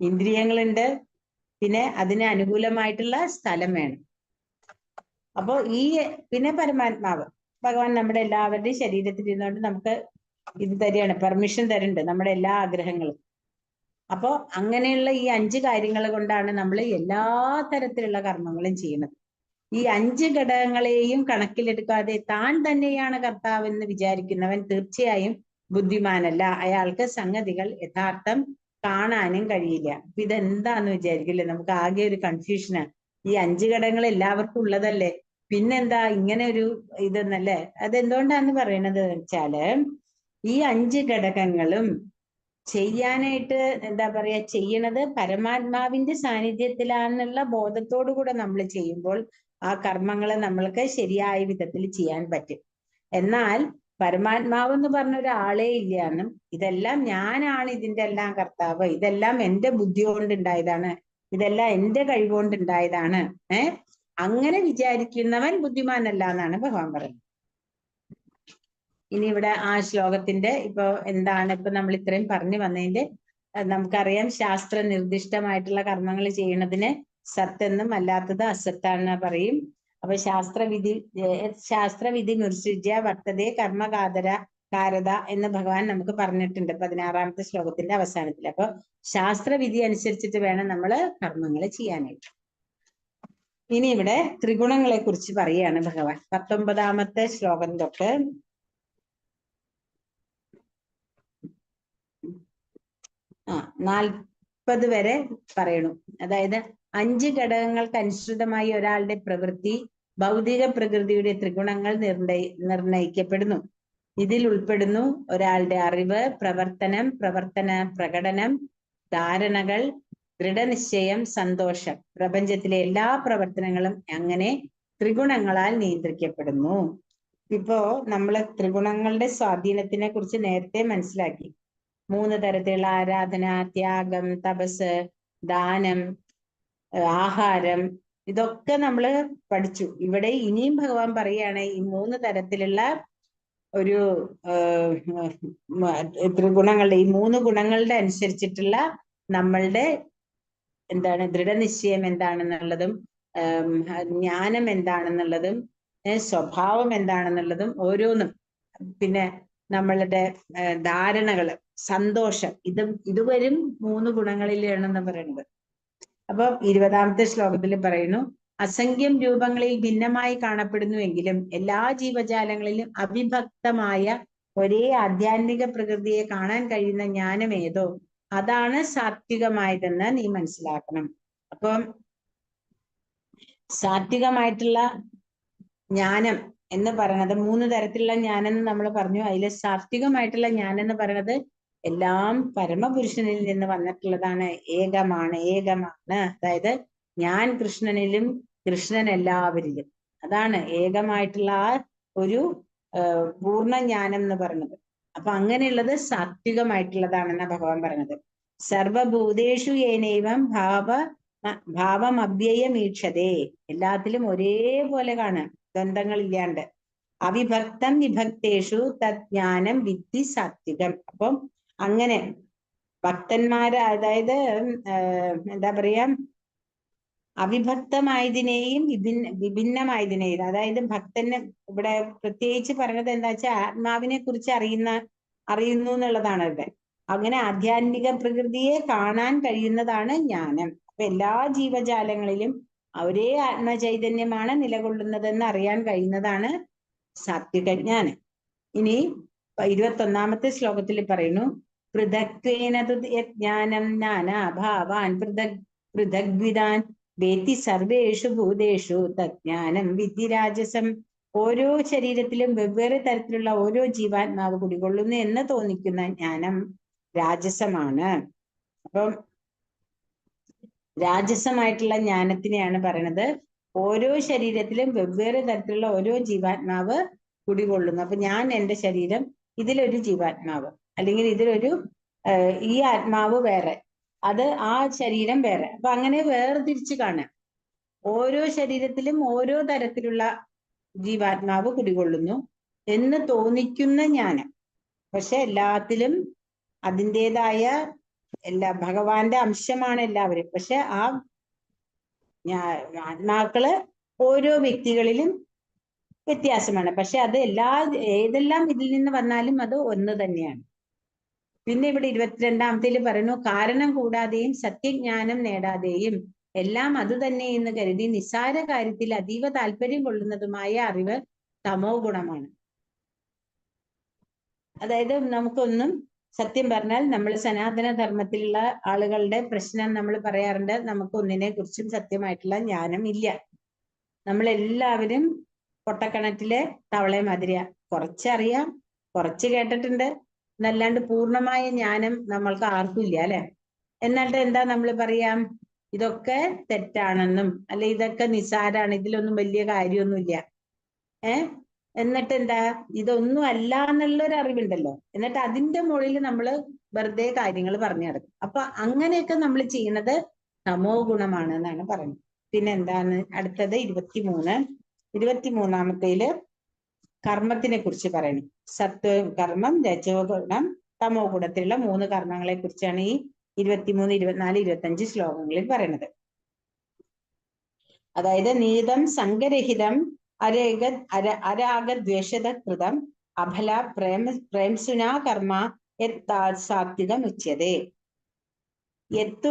S1: ഇന്ദ്രിയങ്ങളുണ്ട്, പിന്നെ അതിന് അനുകൂലമായിട്ടുള്ള സ്ഥലം വേണം. അപ്പോ പിന്നെ പരമാത്മാവ് ഭഗവാൻ നമ്മുടെ എല്ലാവരുടെയും ശരീരത്തിൽ ഇരുന്നുകൊണ്ട് നമുക്ക് ഇത് തരികയാണ്, പെർമിഷൻ തരുന്നുണ്ട് നമ്മുടെ എല്ലാ ആഗ്രഹങ്ങളും. അപ്പോ അങ്ങനെയുള്ള ഈ 5 കാര്യങ്ങൾ കൊണ്ടാണ് നമ്മൾ എല്ലാ തരത്തിലുള്ള കർമ്മങ്ങളും ചെയ്യുന്നത്. ഈ 5 ഘടകങ്ങളെയും കണക്കിലെടുക്കാതെ താൻ തന്നെയാണ് കർത്താവ് എന്ന് വിചാരിക്കുന്നവൻ തീർച്ചയായും ബുദ്ധിമാനല്ല. അയാൾക്ക് സംഗതികൾ യഥാർത്ഥം കാണാനും കഴിയില്ല. അപ്പൊ ഇതെന്താന്ന് വിചാരിക്കില്ലേ, നമുക്ക് ആകെ ഒരു കൺഫ്യൂഷനാണ്. ഈ 5 ഘടകങ്ങൾ എല്ലാവർക്കും ഉള്ളതല്ലേ, പിന്നെന്താ ഇങ്ങനെ ഒരു ഇതെന്നല്ലേ. അതെന്തുകൊണ്ടാന്ന് പറയണത് വെച്ചാല് ഈ 5 ഘടകങ്ങളും ചെയ്യാനായിട്ട് എന്താ പറയാ, ചെയ്യണത് പരമാത്മാവിന്റെ സാന്നിധ്യത്തിലാണെന്നുള്ള ബോധത്തോടു കൂടെ നമ്മൾ ചെയ്യുമ്പോൾ ആ കർമ്മങ്ങൾ നമ്മൾക്ക് ശരിയായ വിധത്തിൽ ചെയ്യാൻ പറ്റും. എന്നാൽ പരമാത്മാവ് എന്ന് പറഞ്ഞ ഒരാളേ ഇല്ല എന്നും, ഇതെല്ലാം ഞാനാണ് ഇതിന്റെ എല്ലാം കർത്താവ്, ഇതെല്ലാം എന്റെ ബുദ്ധി കൊണ്ടുണ്ടായതാണ്, ഇതെല്ലാം എന്റെ കഴിവുകൊണ്ടുണ്ടായതാണ്, അങ്ങനെ വിചാരിക്കുന്നവൻ ബുദ്ധിമാനല്ല എന്നാണ് ഭഗവാൻ പറയുന്നത്. ഇനി ഇവിടെ ആ ശ്ലോകത്തിന്റെ ഇപ്പൊ എന്താണ്, ഇപ്പൊ നമ്മൾ ഇത്രയും പറഞ്ഞു വന്നതിന്റെ നമുക്കറിയാം, ശാസ്ത്ര നിർദ്ദിഷ്ടമായിട്ടുള്ള കർമ്മങ്ങൾ ചെയ്യുന്നതിന് സത്തെന്നും അല്ലാത്തത് അസത്താണെന്ന് പറയും. അപ്പൊ ശാസ്ത്രവിധി നിർസൃജ്യ വർത്തതേ കാരത എന്ന് ഭഗവാൻ നമുക്ക് പറഞ്ഞിട്ടുണ്ട് 16-ാമത്തെ ശ്ലോകത്തിന്റെ അവസാനത്തിൽ. അപ്പൊ ശാസ്ത്രവിധി അനുസരിച്ചിട്ട് വേണം നമ്മൾ കർമ്മങ്ങൾ ചെയ്യാനായിട്ട്. ഇനി ഇവിടെ ത്രിഗുണങ്ങളെ കുറിച്ച് പറയാണ് ഭഗവാൻ 19-ാമത്തെ ശ്ലോകം തൊട്ട് 40 വരെ പറയണു. അതായത് 5 ഘടകങ്ങൾക്ക് അനുസൃതമായി ഒരാളുടെ പ്രവൃത്തി ഭൗതിക പ്രകൃതിയുടെ ത്രിഗുണങ്ങൾ നിർണയിക്കപ്പെടുന്നു. ഇതിൽ ഉൾപ്പെടുന്നു ഒരാളുടെ അറിവ്, പ്രവർത്തനം, പ്രവർത്തന പ്രകടനം, ധാരണകൾ, ദൃഢനിശ്ചയം, സന്തോഷം. പ്രപഞ്ചത്തിലെ എല്ലാ പ്രവർത്തനങ്ങളും അങ്ങനെ ത്രിഗുണങ്ങളാൽ നിയന്ത്രിക്കപ്പെടുന്നു. ഇപ്പോ നമ്മള് ത്രിഗുണങ്ങളുടെ സ്വാധീനത്തിനെ കുറിച്ച് നേരത്തെ മനസ്സിലാക്കി. 3 തരത്തിലുള്ള ആരാധന, ത്യാഗം, തപസ്, ദാനം, ആഹാരം, ഇതൊക്കെ നമ്മൾ പഠിച്ചു. ഇവിടെ ഇനിയും ഭഗവാൻ പറയുകയാണ് ഈ 3 തരത്തിലുള്ള ഒരു ത്രിഗുണങ്ങളുടെ, ഈ 3 ഗുണങ്ങളുടെ അനുസരിച്ചിട്ടുള്ള നമ്മളുടെ എന്താണ് ദൃഢനിശ്ചയം എന്താണെന്നുള്ളതും, ജ്ഞാനം എന്താണെന്നുള്ളതും, സ്വഭാവം എന്താണെന്നുള്ളതും ഓരോന്നും, പിന്നെ നമ്മളുടെ ധാരണകള്, സന്തോഷം, ഇതുവരും 3 ഗുണങ്ങളിലാണെന്ന് പറയുന്നത്. അപ്പൊ 20-ാമത്തെ ശ്ലോകത്തിൽ പറയുന്നു, അസംഖ്യം രൂപങ്ങളിൽ ഭിന്നമായി കാണപ്പെടുന്നുവെങ്കിലും എല്ലാ ജീവജാലങ്ങളിലും അവിഭക്തമായ ഒരേ ആധ്യാത്മിക പ്രകൃതിയെ കാണാൻ കഴിയുന്ന ജ്ഞാനം ഏതോ അതാണ് സാത്വികമായതെന്ന് നീ മനസ്സിലാക്കണം. അപ്പം സാത്വികമായിട്ടുള്ള ജ്ഞാനം എന്ന് പറയുന്നത് 3 തരത്തിലുള്ള ജ്ഞാനം എന്ന് നമ്മൾ പറഞ്ഞു. അതിൽ സാത്വികമായിട്ടുള്ള ജ്ഞാനം എന്ന് പറയുന്നത് എല്ലാം പരമപുരുഷനിൽ നിന്ന് വന്നിട്ടുള്ളതാണ്, ഏകമാണ്. അതായത് ഞാൻ കൃഷ്ണനിലും കൃഷ്ണൻ എല്ലാവരിലും, അതാണ് ഏകമായിട്ടുള്ള ആ ഒരു പൂർണ്ണജ്ഞാനം എന്ന് പറയുന്നത്. അപ്പൊ അങ്ങനെയുള്ളത് സാത്വികമായിട്ടുള്ളതാണെന്നാണ് ഭഗവാൻ പറഞ്ഞത്. സർവഭൂതേഷു ഏനൈവം ഭാവമവ്യയമീക്ഷതേ, എല്ലാത്തിലും ഒരേപോലെ കാണുക, ദ്വന്ദ്ങ്ങളില്ലാണ്ട്. അവിഭക്തം വിഭക്തേഷു തജ്ഞാനം വിദ്ധി സാത്വികം. അപ്പം അങ്ങനെ ഭക്തന്മാര്, അതായത് എന്താ പറയാ, അവിഭക്തമായതിനെയും വിഭിന്നമായതിനെയും, അതായത് ഭക്തന് ഇവിടെ പ്രത്യേകിച്ച് പറയുന്നത് എന്താ വെച്ചാൽ ആത്മാവിനെ കുറിച്ച് അറിയുന്നു എന്നുള്ളതാണ് ഇവിടെ. അങ്ങനെ ആധ്യാത്മിക പ്രകൃതിയെ കാണാൻ കഴിയുന്നതാണ് ജ്ഞാനം. അപ്പൊ എല്ലാ ജീവജാലങ്ങളിലും ഒരേ ആത്മചൈതന്യമാണ് നിലകൊള്ളുന്നതെന്ന് അറിയാൻ കഴിയുന്നതാണ് സാത്വിക ജ്ഞാനം. ഇനി 21ാമത്തെ ശ്ലോകത്തിൽ പറയുന്നു, പൃഥക്വേന ജ്ഞാനം നാനാഭാവാൻ പൃഥഗ്വിദാൻ വേത്തി സർവേഷു ഭൂതേഷു തജ്ഞാനം വിദ്ധി രാജസം. ഓരോ ശരീരത്തിലും വെവ്വേറെ തരത്തിലുള്ള ഓരോ ജീവാത്മാവ് കുടികൊള്ളുന്നു എന്ന് തോന്നിക്കുന്ന ജ്ഞാനം രാജസമാണ്. അപ്പം രാജസമായിട്ടുള്ള ജ്ഞാനത്തിനെയാണ് പറയണത് ഓരോ ശരീരത്തിലും വെവ്വേറെ തരത്തിലുള്ള ഓരോ ജീവാത്മാവ് കുടികൊള്ളുന്നു. അപ്പൊ ഞാൻ എൻ്റെ ശരീരം, ഇതിലൊരു ജീവാത്മാവ്, അല്ലെങ്കിൽ ഇതിലൊരു ഈ ആത്മാവ് വേറെ, അത് ആ ശരീരം വേറെ. അപ്പൊ അങ്ങനെ വേർതിരിച്ച് കാണാം. ഓരോ ശരീരത്തിലും ഓരോ തരത്തിലുള്ള ജീവാത്മാവ് കുടികൊള്ളുന്നു എന്ന് തോന്നിക്കുന്ന ജ്ഞാനം. പക്ഷെ എല്ലാത്തിലും അതിൻ്റെതായ ഭഗവാന്റെ അംശമാണ് എല്ലാവരും. പക്ഷെ ആ ആത്മാക്കള് ഓരോ വ്യക്തികളിലും വ്യത്യാസമാണ്. പക്ഷെ അത് ഏതെല്ലാം ഇതിൽ നിന്ന് വന്നാലും അത് ഒന്ന് തന്നെയാണ്. പിന്നെ ഇവിടെ 22ാമത്തേൽ പറയുന്നു, കാരണം കൂടാതെയും സത്യജ്ഞാനം നേടാതെയും എല്ലാം അത് തന്നെ എന്ന് കരുതി നിസ്സാര കാര്യത്തിൽ അതീവ താല്പര്യം കൊള്ളുന്നതുമായ അറിവ് തമോ ഗുണമാണ്. അതായത് നമുക്കൊന്നും, സത്യം പറഞ്ഞാൽ നമ്മൾ സനാതന ധർമ്മത്തിലുള്ള ആളുകളുടെ പ്രശ്നം നമ്മൾ പറയാറുണ്ട്, നമുക്കൊന്നിനെ കുറിച്ചും സത്യമായിട്ടുള്ള ജ്ഞാനം ഇല്ല. നമ്മളെല്ലാവരും പൊട്ടക്കിണറ്റിലെ തവളെ മാതിരിയാ. കുറച്ചറിയാം, കുറച്ച് കേട്ടിട്ടുണ്ട് എന്നല്ലാണ്ട് പൂർണ്ണമായ ജ്ഞാനം നമ്മൾക്ക് ആർക്കും ഇല്ല, അല്ലെ? എന്നിട്ട് എന്താ നമ്മൾ പറയാം, ഇതൊക്കെ തെറ്റാണെന്നും അല്ലെ ഇതൊക്കെ നിസ്സാരാണ്, ഇതിലൊന്നും വലിയ കാര്യമൊന്നുമില്ല. എന്നിട്ട് എന്താ, ഇതൊന്നും അല്ല എന്നുള്ളൊരു അറിവുണ്ടല്ലോ, എന്നിട്ട് അതിന്റെ മുകളിൽ നമ്മൾ വെറുതെ കാര്യങ്ങൾ പറഞ്ഞു നടക്കും. അപ്പൊ അങ്ങനെയൊക്കെ നമ്മൾ ചെയ്യുന്നത് തമോ ഗുണമാണ് എന്നാണ് പറയുന്നത്. പിന്നെ എന്താണ് അടുത്തത് 23ാമത്തേല് കർമ്മത്തിനെ കുറിച്ച് പറയണം. സത്വ കർമ്മം, രജോ ഗുണം, തമോ ഗുണത്തിലുള്ള 3 കർമ്മങ്ങളെ കുറിച്ചാണ് ഈ 23, 24, 25 ശ്ലോകങ്ങളിൽ പറയുന്നത്. അതായത് നീതം സംഗരഹിതം അരാഗദ്വേഷത കൃതം അഫല പ്രേംസുനാ കർമ്മ സാത്വികം ഉച്യതേ. യത്തു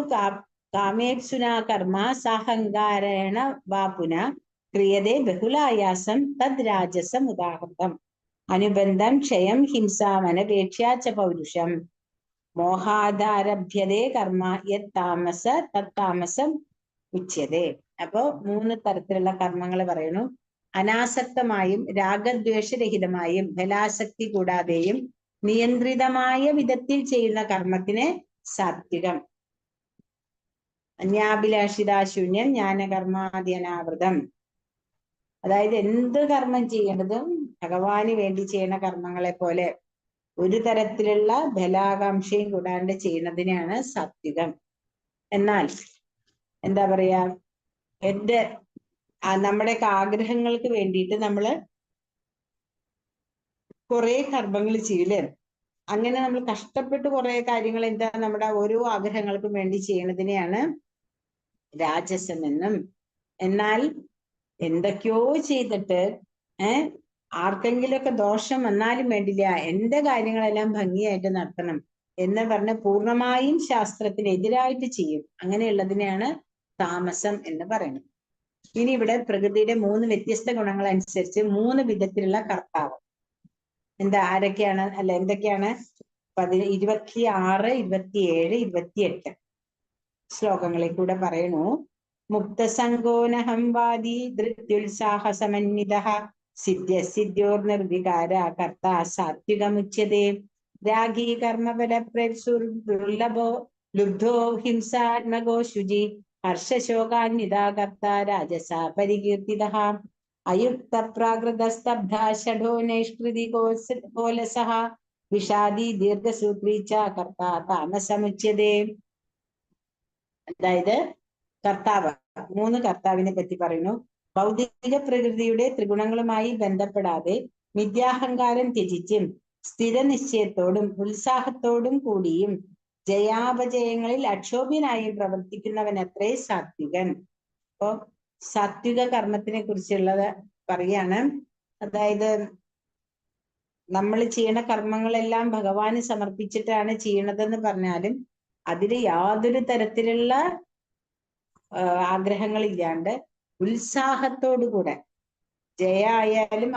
S1: കാമേപ്സുനാ കർമ്മ സാഹങ്കാരേണ വാപുന ക്രിയതേ ബഹുലായാസം തദ് രാജസം ഉദാഹൃതം. അനുബന്ധം ക്ഷയം ഹിംസാമനപേക്ഷ്യാച്ച പൗരുഷം മോഹാദാരഭ്യതേ കർമ്മ യത്താമസ തത്താമസം ഉച്യതേ. അപ്പോ 3 തരത്തിലുള്ള കർമ്മങ്ങൾ പറയുന്നു. അനാസക്തമായും രാഗദ്വേഷരഹിതമായും ഫലാസക്തി കൂടാതെയും നിയന്ത്രിതമായ വിധത്തിൽ ചെയ്യുന്ന കർമ്മത്തിന് സാത്വികം. അന്യാഭിലാഷിതാശൂന്യം ജ്ഞാനകർമാദ്യനാവൃതം. അതായത് എന്ത് കർമ്മം ചെയ്യേണ്ടതും ഭഗവാന് വേണ്ടി ചെയ്യുന്ന കർമ്മങ്ങളെ പോലെ ഒരു തരത്തിലുള്ള ഫലാകാംക്ഷയും കൂടാണ്ട് ചെയ്യുന്നതിനെയാണ് സാത്വികം. എന്നാൽ എന്താ പറയാ, നമ്മുടെയൊക്കെ ആഗ്രഹങ്ങൾക്ക് വേണ്ടിയിട്ട് നമ്മള് കുറെ കർമ്മങ്ങൾ ചെയ്യില്ലേ? അങ്ങനെ നമ്മൾ കഷ്ടപ്പെട്ട് കുറെ കാര്യങ്ങൾ നമ്മുടെ ഓരോ ആഗ്രഹങ്ങൾക്കും വേണ്ടി ചെയ്യുന്നതിനെയാണ് രാജസമെന്നും. എന്നാൽ എന്തൊക്കെയോ ചെയ്തിട്ട് ആർക്കെങ്കിലുമൊക്കെ ദോഷം വന്നാലും വേണ്ടില്ല, എന്റെ കാര്യങ്ങളെല്ലാം ഭംഗിയായിട്ട് നടത്തണം എന്ന് പറഞ്ഞ് പൂർണ്ണമായും ശാസ്ത്രത്തിനെതിരായിട്ട് ചെയ്യും. അങ്ങനെയുള്ളതിനെയാണ് താമസം എന്ന് പറയുന്നത്. ഇനി ഇവിടെ പ്രകൃതിയുടെ 3 വ്യത്യസ്ത ഗുണങ്ങൾ അനുസരിച്ച് 3 വിധത്തിലുള്ള കർത്താവ് ആരൊക്കെയാണ്, അല്ല എന്തൊക്കെയാണ്? 26, 27, 28 ശ്ലോകങ്ങളിൽ കൂടെ പറയണു. മുക്തസംഗോനഹംവാദി ധൃത്യുത്സാഹസമന്വിതഃ സിദ്ധ്യോർ നിർവികാര കർത്താ സാത്വികമുച്യതേ. രാഗീ കർമ്മഫലപ്രേപ്സുർദുർലഭോ ലുബ്ധോ ഹിംസാത്മകോ ശുചി ഹർഷശോകാന്വിതാ കർത്താ രാജസാ പരികീർത്തിതഃ. അയുക്ത പ്രാകൃതസ്തബ്ധ ഷഡോ നൈഷ്കൃതി കോലസഃ വിഷാദി ദീർഘസൂത്രീ ച കർത്താ താമസമുച്യതേ. അതായത് കർത്താവ്, 3 കർത്താവിനെ പറ്റി പറയുന്നു. ഭൗതിക പ്രകൃതിയുടെ ത്രിഗുണങ്ങളുമായി ബന്ധപ്പെടാതെ മിഥ്യാഹങ്കാരം ത്യജിച്ചും സ്ഥിരനിശ്ചയത്തോടും ഉത്സാഹത്തോടും കൂടിയും ജയാപജയങ്ങളിൽ അക്ഷോഭ്യനായും പ്രവർത്തിക്കുന്നവനത്രേ സാത്വികൻ. അപ്പോ സാത്വിക കർമ്മത്തിനെ കുറിച്ചുള്ളത് പറയാണ്. അതായത് നമ്മൾ ചെയ്യണ കർമ്മങ്ങളെല്ലാം ഭഗവാന് സമർപ്പിച്ചിട്ടാണ് ചെയ്യണതെന്ന് പറഞ്ഞാലും അതില് യാതൊരു തരത്തിലുള്ള ആഗ്രഹങ്ങളില്ലാണ്ട് ഉത്സാഹത്തോടുകൂടെ, ജയ ആയാലും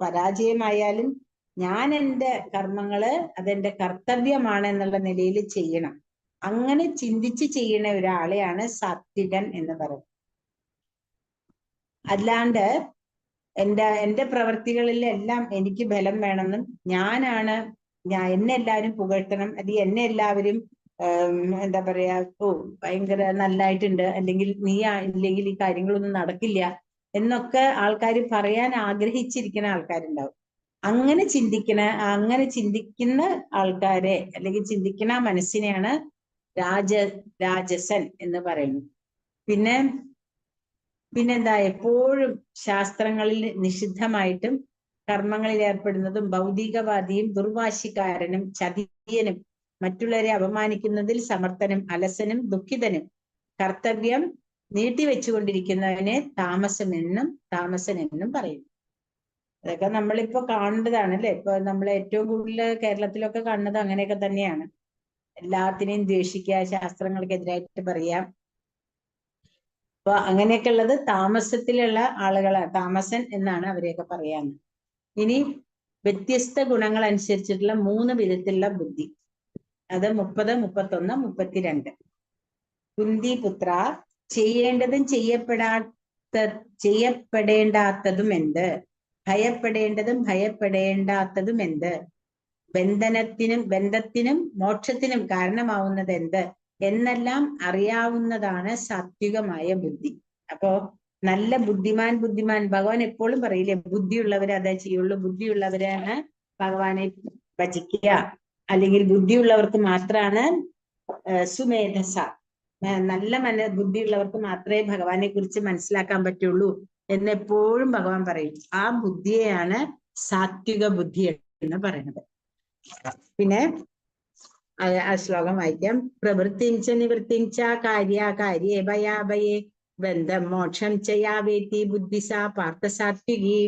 S1: പരാജയമായാലും ഞാൻ എൻ്റെ കർമ്മങ്ങള് അതെന്റെ കർത്തവ്യമാണ് എന്നുള്ള നിലയിൽ ചെയ്യണം. അങ്ങനെ ചിന്തിച്ച് ചെയ്യണ ഒരാളെയാണ് സാത്വികൻ എന്ന് പറയുന്നത്. അല്ലാണ്ട് എന്റെ പ്രവൃത്തികളിലെല്ലാം എനിക്ക് ബലം വേണമെന്നും എന്നെ എല്ലാവരും പുകഴ്ത്തണം, അല്ലെങ്കിൽ എന്നെ എല്ലാവരും എന്താ പറയാ, ഭയങ്കര നല്ലായിട്ടുണ്ട്, അല്ലെങ്കിൽ നീ ഇല്ലെങ്കിൽ ഈ കാര്യങ്ങളൊന്നും നടക്കില്ല എന്നൊക്കെ ആൾക്കാർ പറയാൻ ആഗ്രഹിച്ചിരിക്കുന്ന ആൾക്കാരുണ്ടാവും. അങ്ങനെ ചിന്തിക്കുന്ന ആൾക്കാരെ, അല്ലെങ്കിൽ ചിന്തിക്കുന്ന മനസ്സിനെയാണ് രാജസൻ എന്ന് പറയുന്നത്. പിന്നെന്താ, എപ്പോഴും ശാസ്ത്രങ്ങളിൽ നിഷിദ്ധമായിട്ടും കർമ്മങ്ങളിൽ ഏർപ്പെടുന്നതും ഭൗതികവാദിയും ദുർവാശിക്കാരനും ചതിയനും മറ്റുള്ളവരെ അപമാനിക്കുന്നതിൽ സമർത്ഥനും അലസനും ദുഃഖിതനും കർത്തവ്യം നീട്ടിവെച്ചുകൊണ്ടിരിക്കുന്നവനെ താമസൻ എന്നും പറയുന്നു. അതൊക്കെ നമ്മളിപ്പോ കാണേണ്ടതാണ് അല്ലെ. ഇപ്പൊ നമ്മൾ ഏറ്റവും കൂടുതൽ കേരളത്തിലൊക്കെ കാണുന്നത് അങ്ങനെയൊക്കെ തന്നെയാണ്. എല്ലാത്തിനെയും ദ്വേഷിക്കുക, ശാസ്ത്രങ്ങൾക്കെതിരായിട്ട് പറയാം. അപ്പൊ അങ്ങനെയൊക്കെ ഉള്ളത് താമസത്തിലുള്ള ആളുകളാണ്, താമസൻ എന്നാണ് അവരെയൊക്കെ പറയാന്ന്. ഇനി വ്യത്യസ്ത ഗുണങ്ങൾ അനുസരിച്ചിട്ടുള്ള 3 വിധത്തിലുള്ള ബുദ്ധി, അത് 30, 31, 32. കുന്തി പുത്ര, ചെയ്യേണ്ടതും ചെയ്യപ്പെടേണ്ടാത്തതും എന്ത്? ഭയപ്പെടേണ്ടതും ഭയപ്പെടേണ്ടാത്തതും എന്ത്? ബന്ധത്തിനും മോക്ഷത്തിനും കാരണമാവുന്നത് എന്ത് എന്നെല്ലാം അറിയാവുന്നതാണ് സാത്വികമായ ബുദ്ധി. അപ്പോ നല്ല ബുദ്ധിമാൻ ഭഗവാൻ എപ്പോഴും പറയില്ലേ, ബുദ്ധിയുള്ളവരെ അതേ ചെയ്യുള്ളൂ, ബുദ്ധിയുള്ളവരാണ് ഭഗവാനെ ഭജിക്കുക, അല്ലെങ്കിൽ ബുദ്ധിയുള്ളവർക്ക് മാത്രമാണ് സുമേധസ, നല്ല ബുദ്ധിയുള്ളവർക്ക് മാത്രമേ ഭഗവാനെ കുറിച്ച് മനസ്സിലാക്കാൻ പറ്റുള്ളൂ എന്നെപ്പോഴും ഭഗവാൻ പറയും. ആ ബുദ്ധിയെയാണ് സാത്വിക ബുദ്ധി എന്ന് പറയുന്നത്. പിന്നെ ആ ശ്ലോകം വായിക്കാം. പ്രവൃത്തിഞ്ച നിവൃത്തിഞ്ച കാര്യേ ഭയാഭയേ ബന്ധം മോക്ഷം ചയാവേത്തി ബുദ്ധിസാ പാർത്ഥസാത്വികീ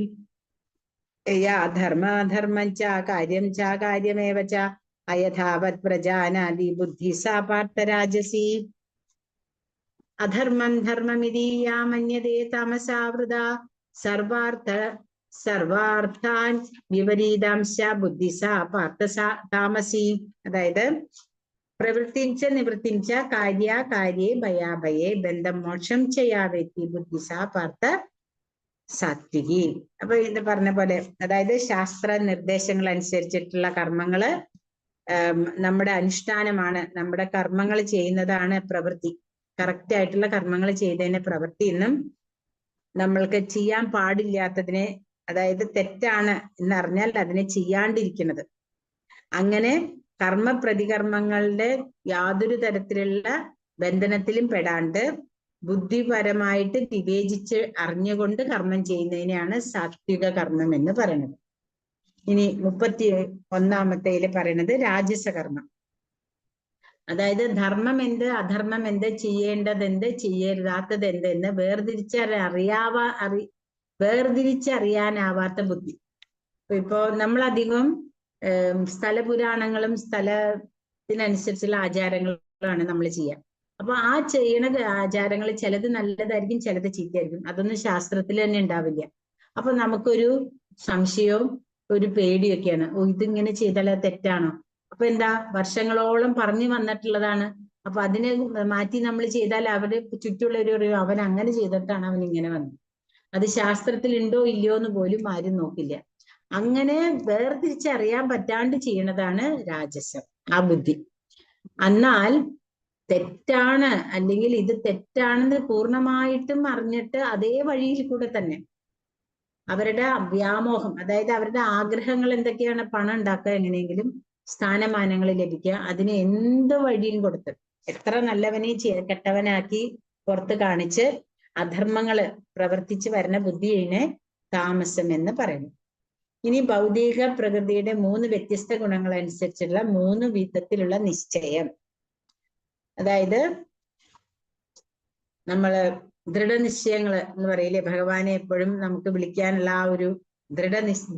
S1: യാ ധർമ്മ കാര്യം ച കാര്യമേവ ച അയഥാവത് പ്രജാനാദി ബുദ്ധിസാ പാർത്ഥരാജസി. അധർമ്മം ധർമ്മമിതി യാ മന്യതേ തമസാവൃത സർവാർത്ഥാൻ വിപരീതാംശ ബുദ്ധിസാ പാർത്ഥ താമസി. അതായത് പ്രവൃത്തിഞ്ച നിവൃത്തിഞ്ച കാര്യേ ഭയാഭയേ ബന്ധം മോക്ഷം ചയാവേത്തി ബുദ്ധിസാ പാർത്ഥ സാത്വികി. അപ്പൊ ഇത് പറഞ്ഞ പോലെ, അതായത് ശാസ്ത്ര നിർദ്ദേശങ്ങൾ അനുസരിച്ചിട്ടുള്ള കർമ്മങ്ങള് നമ്മുടെ അനുഷ്ഠാനമാണ്, നമ്മുടെ കർമ്മങ്ങൾ ചെയ്യുന്നതാണ് പ്രവൃത്തി. കറക്റ്റ് ആയിട്ടുള്ള കർമ്മങ്ങൾ ചെയ്തതിനെ പ്രവൃത്തി എന്നും, നമ്മൾക്ക് ചെയ്യാൻ പാടില്ലാത്തതിനെ, അതായത് തെറ്റാണ് എന്നറിഞ്ഞാൽ അതിനെ ചെയ്യാണ്ടിരിക്കുന്നത്. അങ്ങനെ കർമ്മ പ്രതികർമ്മങ്ങളുടെ യാതൊരു തരത്തിലുള്ള ബന്ധനത്തിലും പെടാണ്ട് ബുദ്ധിപരമായിട്ട് വിവേചിച്ച് അറിഞ്ഞുകൊണ്ട് കർമ്മം ചെയ്യുന്നതിനെയാണ് സാത്വിക കർമ്മം എന്ന് പറയുന്നത്. ഇനി 31-ാമത്തേല് പറയുന്നത് രാജസകർമ്മം. അതായത് ധർമ്മം എന്ത്, അധർമ്മം എന്ത്, ചെയ്യേണ്ടത് എന്ത്, ചെയ്യരുതാത്തത് എന്ത് എന്ന് വേർതിരിച്ചറിയാനാവാത്ത ബുദ്ധി. ഇപ്പോ നമ്മളധികം സ്ഥലപുരാണങ്ങളും സ്ഥലത്തിനനുസരിച്ചുള്ള ആചാരങ്ങളാണ് നമ്മൾ ചെയ്യുക. അപ്പൊ ആ ചെയ്യണ ആചാരങ്ങൾ ചിലത് നല്ലതായിരിക്കും, ചിലത് ചീത്തയായിരിക്കും. അതൊന്നും ശാസ്ത്രത്തിൽ തന്നെ ഉണ്ടാവില്ല. അപ്പൊ നമുക്കൊരു സംശയവും ഒരു പേടിയൊക്കെയാണ്, ഇതിങ്ങനെ ചെയ്താൽ തെറ്റാണോ? അപ്പൊ എന്താ, വർഷങ്ങളോളം പറഞ്ഞു വന്നിട്ടുള്ളതാണ്. അപ്പൊ അതിനെ മാറ്റി നമ്മൾ ചെയ്താൽ അവര് ചുറ്റുള്ളവർ പറയും, അവൻ അങ്ങനെ ചെയ്തിട്ടാണ് അവൻ ഇങ്ങനെ വന്നത്. അത് ശാസ്ത്രത്തിൽ ഉണ്ടോ ഇല്ലയോ എന്ന് പോലും ആരും നോക്കില്ല. അങ്ങനെ വേർതിരിച്ചറിയാൻ പറ്റാണ്ട് ചെയ്യണതാണ് രാജസം, ആ ബുദ്ധി. എന്നാൽ തെറ്റാണ്, അല്ലെങ്കിൽ ഇത് തെറ്റാണെന്ന് പൂർണ്ണമായിട്ടും അറിഞ്ഞിട്ട് അതേ വഴിയിൽ കൂടെ തന്നെ അവരുടെ വ്യാമോഹം, അതായത് അവരുടെ ആഗ്രഹങ്ങൾ എന്തൊക്കെയാണ്, പണം ഉണ്ടാക്കുക, എങ്ങനെയെങ്കിലും സ്ഥാനമാനങ്ങൾ ലഭിക്കുക, അതിന് എന്ത് വഴിയും കൊടുത്ത് എത്ര നല്ലവനെ കെട്ടവനാക്കി പുറത്ത് കാണിച്ച് അധർമ്മങ്ങള് പ്രവർത്തിച്ച് വരുന്ന ബുദ്ധിയെ താമസം എന്ന് പറയുന്നു. ഇനി ഭൗതിക പ്രകൃതിയുടെ 3 വ്യത്യസ്ത ഗുണങ്ങൾ അനുസരിച്ചുള്ള 3 വിധത്തിലുള്ള നിശ്ചയം. അതായത് നമ്മള് ദൃഢനിശ്ചയങ്ങൾ എന്ന് പറയില്ലേ, ഭഗവാനെ എപ്പോഴും നമുക്ക് വിളിക്കാനുള്ള ആ ഒരു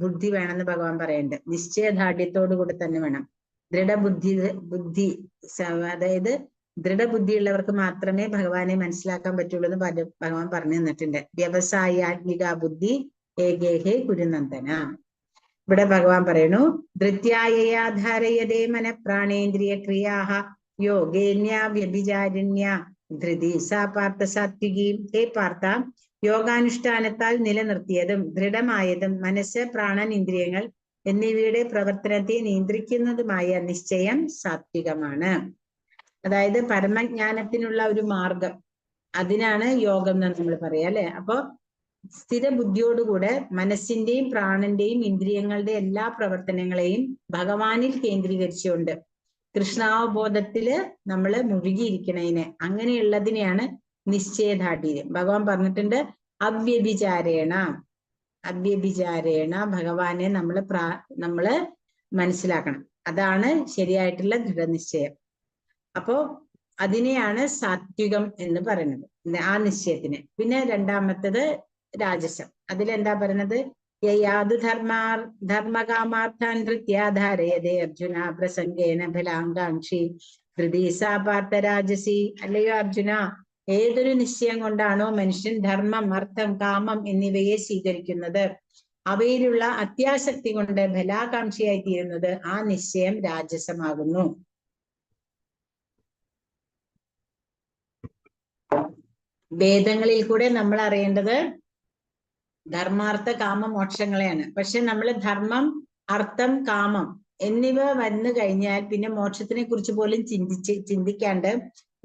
S1: ബുദ്ധി വേണമെന്ന് ഭഗവാൻ പറയുന്നുണ്ട്. നിശ്ചയദാർഢ്യത്തോടു കൂടി തന്നെ വേണം. ബുദ്ധി അതായത് ദൃഢബുദ്ധിയുള്ളവർക്ക് മാത്രമേ ഭഗവാനെ മനസ്സിലാക്കാൻ പറ്റുള്ളൂ എന്ന് ഭഗവാൻ പറഞ്ഞു തന്നിട്ടുണ്ട്. വ്യവസായാത്മിക ബുദ്ധി ഏകേഹേ ഗുരുനന്ദന. ഇവിടെ ഭഗവാൻ പറയുന്നു, ധൃത്യായയാധാരയതേ മന പ്രാണേന്ദ്രിയ ക്രിയാഹ യോഗേന്യ വ്യഭിചാരിണ്യ ധൃതി സാ പാർത്ഥ സാത്വികി. ഹേ പാർത്ഥ, യോഗാനുഷ്ഠാനത്താൽ നിലനിർത്തിയതും ദൃഢമായതും മനസ്സ്, പ്രാണൻ, ഇന്ദ്രിയങ്ങൾ എന്നിവയുടെ പ്രവർത്തനത്തെ നിയന്ത്രിക്കുന്നതുമായ നിശ്ചയം സാത്വികമാണ്. അതായത് പരമജ്ഞാനത്തിനുള്ള ഒരു മാർഗം, അതിനാണ് യോഗം എന്ന് നമ്മൾ പറയാം അല്ലെ. അപ്പൊ സ്ഥിരബുദ്ധിയോടുകൂടെ മനസ്സിന്റെയും പ്രാണന്റെയും ഇന്ദ്രിയങ്ങളുടെ എല്ലാ പ്രവർത്തനങ്ങളെയും ഭഗവാനിൽ കേന്ദ്രീകരിച്ചുകൊണ്ട് കൃഷ്ണാവബോധത്തില് നമ്മൾ മുഴുകിയിരിക്കണതിന്, അങ്ങനെയുള്ളതിനെയാണ് നിശ്ചയദാർഢ്യം. ഭഗവാൻ പറഞ്ഞിട്ടുണ്ട്, അവ്യഭിചാരേണ ഭഗവാനെ നമ്മള് മനസ്സിലാക്കണം. അതാണ് ശരിയായിട്ടുള്ള ദൃഢനിശ്ചയം. അപ്പോ അതിനെയാണ് സാത്വികം എന്ന് പറയുന്നത്, ആ നിശ്ചയത്തിന്. പിന്നെ രണ്ടാമത്തത് രാജസം. അതിലെന്താ പറയുന്നത്, യാതു ധർമ്മകാമാർത്ഥാൻ ധൃത്യാധാരയതേ അർജുന പ്രസംഗേന ഫലാങ്കാംക്ഷി ധൃതി സാ പാർത്ഥ രാജസി. അല്ലയോ അർജുന, ഏതൊരു നിശ്ചയം കൊണ്ടാണോ മനുഷ്യൻ ധർമ്മം, അർത്ഥം, കാമം എന്നിവയെ സ്വീകരിക്കുന്നത്, അവയിലുള്ള അത്യാസക്തി കൊണ്ട് ഫലാകാംക്ഷിയായി തീരുന്നത്, ആ നിശ്ചയം രാജസമാകുന്നു. വേദങ്ങളിൽ കൂടെ നമ്മൾ അറിയേണ്ടത് ധർമാർത്ഥ കാമ മോക്ഷങ്ങളെയാണ്. പക്ഷെ നമ്മൾ ധർമ്മം, അർത്ഥം, കാമം എന്നിവ വന്നു കഴിഞ്ഞാൽ പിന്നെ മോക്ഷത്തിനെ കുറിച്ച് പോലും ചിന്തിക്കാണ്ട്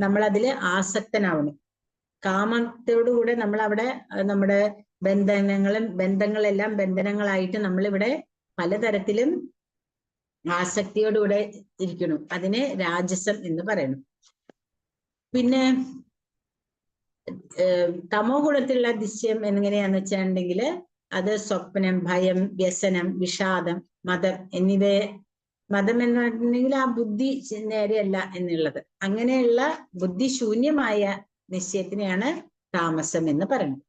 S1: നമ്മൾ അതില് ആസക്തനാവണം. കാമത്തോടുകൂടെ നമ്മൾ അവിടെ നമ്മുടെ ബന്ധങ്ങളെല്ലാം ബന്ധനങ്ങളായിട്ട് നമ്മളിവിടെ പലതരത്തിലും ആസക്തിയോടുകൂടെ ഇരിക്കണം. അതിനെ രാജസം എന്ന് പറയണം. പിന്നെ തമോ ഗുണത്തിലുള്ള നിശ്ചയം എങ്ങനെയാന്ന് വെച്ചിട്ടുണ്ടെങ്കിൽ അത് സ്വപ്നം, ഭയം, വ്യസനം, വിഷാദം, മതം എന്നിവയെ, മതം എന്ന് പറഞ്ഞിട്ടുണ്ടെങ്കിൽ ആ ബുദ്ധി നേരെയല്ല എന്നുള്ളത്, അങ്ങനെയുള്ള ബുദ്ധിശൂന്യമായ നിശ്ചയത്തിനെയാണ് താമസം എന്ന് പറയുന്നത്.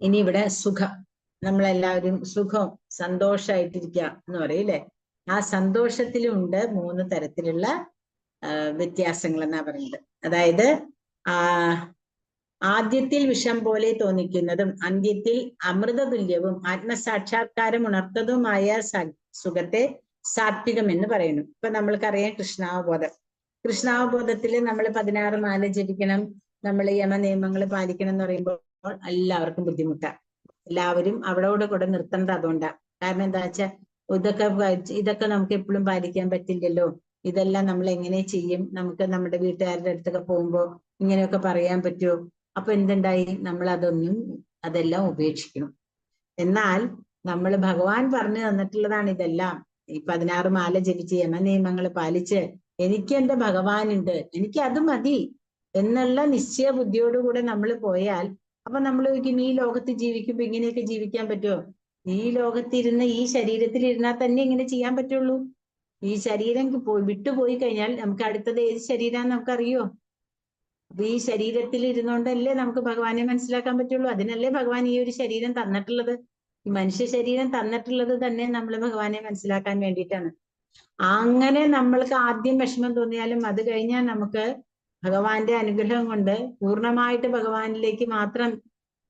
S1: ഇനി ഇവിടെ സുഖം, നമ്മളെല്ലാവരും സുഖം, സന്തോഷമായിട്ടിരിക്കുക എന്ന് പറയില്ലേ, ആ സന്തോഷത്തിലുണ്ട് 3 തരത്തിലുള്ള വ്യത്യാസങ്ങൾ എന്നാ പറയുന്നത്. അതായത് ആദ്യത്തിൽ വിഷം പോലെ തോന്നിക്കുന്നതും അന്ത്യത്തിൽ അമൃതതുല്യവും ആത്മസാക്ഷാത്കാരം ഉണർത്തതുമായ സുഖത്തെ സാത്വികം എന്ന് പറയുന്നു. ഇപ്പൊ നമ്മൾക്കറിയാം കൃഷ്ണാവബോധത്തിൽ നമ്മൾ 16 മാല ജപിക്കണം, നമ്മൾ യമനിയമങ്ങൾ പാലിക്കണം എന്ന് പറയുമ്പോൾ എല്ലാവർക്കും ബുദ്ധിമുട്ടാണ്. എല്ലാവരും അവിടെ കൂടെ നിർത്തേണ്ടത് അതുകൊണ്ടാണ്. കാരണം എന്താ വെച്ചാൽ ഇതൊക്കെ നമുക്ക് എപ്പോഴും പാലിക്കാൻ പറ്റില്ലല്ലോ, ഇതെല്ലാം നമ്മൾ എങ്ങനെ ചെയ്യും, നമുക്ക് നമ്മുടെ വീട്ടുകാരുടെ അടുത്തൊക്കെ പോകുമ്പോൾ ഇങ്ങനെയൊക്കെ പറയാൻ പറ്റുമോ? അപ്പൊ എന്തുണ്ടായി, നമ്മൾ അതെല്ലാം ഉപേക്ഷിക്കണം. എന്നാൽ നമ്മൾ ഭഗവാൻ പറഞ്ഞു തന്നിട്ടുള്ളതാണ് ഇതെല്ലാം. ഈ 16 മാല ജപിച്ച് യമനിയമങ്ങൾ പാലിച്ച് എനിക്ക് എന്റെ ഭഗവാനുണ്ട്, എനിക്ക് അത് മതി എന്നുള്ള നിശ്ചയ ബുദ്ധിയോടുകൂടെ നമ്മൾ പോയാൽ, അപ്പൊ നമ്മൾ ഈ ലോകത്ത് ജീവിക്കുമ്പോ ഇങ്ങനെയൊക്കെ ജീവിക്കാൻ പറ്റുമോ? ഈ ലോകത്തിരുന്ന് ഈ ശരീരത്തിൽ ഇരുന്നാൽ തന്നെ ഇങ്ങനെ ചെയ്യാൻ പറ്റുള്ളൂ. ഈ ശരീരം വിട്ടുപോയി കഴിഞ്ഞാൽ നമുക്ക് അടുത്തത് ഏത് ശരീരമാണെന്ന് നമുക്കറിയോ? അപ്പൊ ഈ ശരീരത്തിൽ ഇരുന്നുകൊണ്ടല്ലേ നമുക്ക് ഭഗവാനെ മനസ്സിലാക്കാൻ പറ്റുള്ളൂ. അതിനല്ലേ ഭഗവാൻ ഈ ഒരു ശരീരം തന്നിട്ടുള്ളത്. ഈ മനുഷ്യ ശരീരം തന്നിട്ടുള്ളത് തന്നെ നമ്മൾ ഭഗവാനെ മനസ്സിലാക്കാൻ വേണ്ടിയിട്ടാണ്. അങ്ങനെ നമ്മൾക്ക് ആദ്യം വിഷമം തോന്നിയാലും അത് കഴിഞ്ഞാൽ നമുക്ക് ഭഗവാന്റെ അനുഗ്രഹം കൊണ്ട് പൂർണ്ണമായിട്ട് ഭഗവാനിലേക്ക് മാത്രം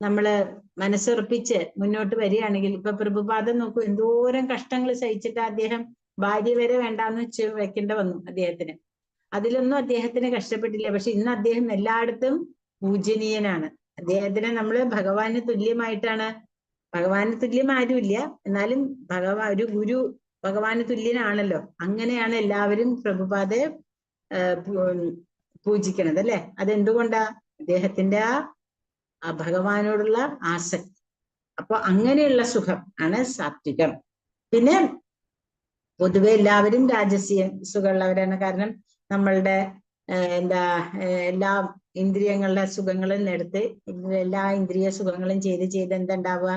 S1: നമ്മള് മനസ്സുറപ്പിച്ച് മുന്നോട്ട് വരികയാണെങ്കിൽ, ഇപ്പൊ പ്രഭുപാദം നോക്കൂ, എന്തോരം കഷ്ടങ്ങൾ സഹിച്ചിട്ട് അദ്ദേഹം ഭാര്യ വരെ വേണ്ടാന്ന് വെച്ച് വെക്കേണ്ട വന്നു അദ്ദേഹത്തിന്. അതിലൊന്നും അദ്ദേഹത്തിന് കഷ്ടപ്പെട്ടില്ല. പക്ഷെ ഇന്ന് അദ്ദേഹം എല്ലായിടത്തും പൂജനീയനാണ്. അദ്ദേഹത്തിനെ നമ്മള് ഭഗവാന് തുല്യമായിട്ടാണ്, ഭഗവാന് തുല്യം ആരുമില്ല, എന്നാലും ഒരു ഗുരു ഭഗവാന് തുല്യനാണല്ലോ. അങ്ങനെയാണ് എല്ലാവരും പ്രഭുപാദയെ പൂജിക്കണത് അല്ലെ. അതെന്തുകൊണ്ടാ? അദ്ദേഹത്തിന്റെ ആ ഭഗവാനോടുള്ള ആസക്തി. അപ്പൊ അങ്ങനെയുള്ള സുഖം ആണ് സാത്വികം. പിന്നെ പൊതുവെ എല്ലാവരും രാജസീയ സുഖമുള്ളവരാണ്. കാരണം നമ്മളുടെ എല്ലാ ഇന്ദ്രിയങ്ങളുടെ സുഖങ്ങളും എടുത്ത് എല്ലാ ഇന്ദ്രിയ സുഖങ്ങളും ചെയ്ത് എന്തുണ്ടാവുക,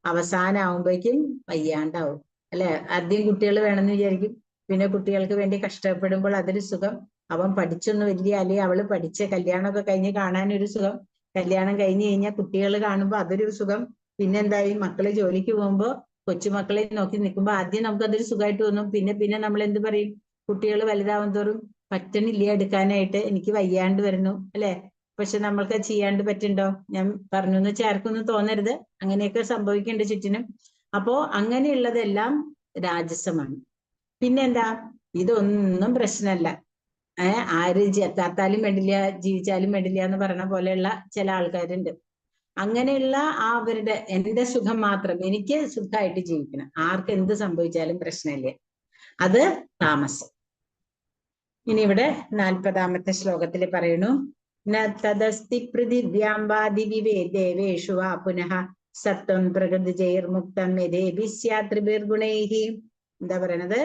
S1: അവസാനമാകുമ്പോഴേക്കും വയ്യാണ്ടാവും അല്ലെ. ആദ്യം കുട്ടികൾ വേണമെന്ന് വിചാരിക്കും, പിന്നെ കുട്ടികൾക്ക് വേണ്ടി കഷ്ടപ്പെടുമ്പോൾ അതൊരു സുഖം, അവൻ പഠിച്ചൊന്ന് വലിയ അല്ലെങ്കിൽ അവള് പഠിച്ച കല്യാണമൊക്കെ കഴിഞ്ഞ് കാണാനൊരു സുഖം, കല്യാണം കഴിഞ്ഞ് കഴിഞ്ഞാൽ കുട്ടികൾ കാണുമ്പോൾ അതൊരു സുഖം, പിന്നെ എന്തായി മക്കള് ജോലിക്ക് പോകുമ്പോൾ കൊച്ചുമക്കളെ നോക്കി നിൽക്കുമ്പോൾ ആദ്യം നമുക്കതൊരു സുഖമായിട്ട് തോന്നും. പിന്നെ പിന്നെ നമ്മൾ എന്ത് പറയും, കുട്ടികൾ വലുതാവും തോറും പറ്റണില്ല എടുക്കാനായിട്ട്, എനിക്ക് വയ്യാണ്ട് വരുന്നു അല്ലെ. പക്ഷെ നമ്മൾക്ക് ചെയ്യാണ്ട് പറ്റുണ്ടോ? ഞാൻ പറഞ്ഞു എന്ന് വെച്ചാൽ ആർക്കൊന്നും തോന്നരുത്, അങ്ങനെയൊക്കെ സംഭവിക്കുന്നുണ്ട് ചുറ്റിനും. അപ്പോ അങ്ങനെയുള്ളതെല്ലാം രാജസമാണ്. പിന്നെന്താ, ഇതൊന്നും പ്രശ്നമല്ല. ആര് ചത്താലും വേണ്ടില്ല ജീവിച്ചാലും വേണ്ടില്ല എന്ന് പറയണ പോലെയുള്ള ചില ആൾക്കാരുണ്ട്. അങ്ങനെയുള്ള അവരുടെ എന്റെ സുഖം മാത്രം, എനിക്ക് സുഖമായിട്ട് ജീവിക്കണം, ആർക്ക് എന്ത് സംഭവിച്ചാലും പ്രശ്നമില്ല, അത് താമസം. ഇനി ഇവിടെ 40ാമത്തെ ശ്ലോകത്തിൽ പറയുന്നു, തദസ്തി പൃഥിവ്യാംബാദി വിവേദേവേഷു വാ പുനഃ സത്വം പ്രകൃതിജൈർമുക്തം യഥേഭി സ്യാത്രിഭിർഗുണൈഹി. എന്താ പറയണത്?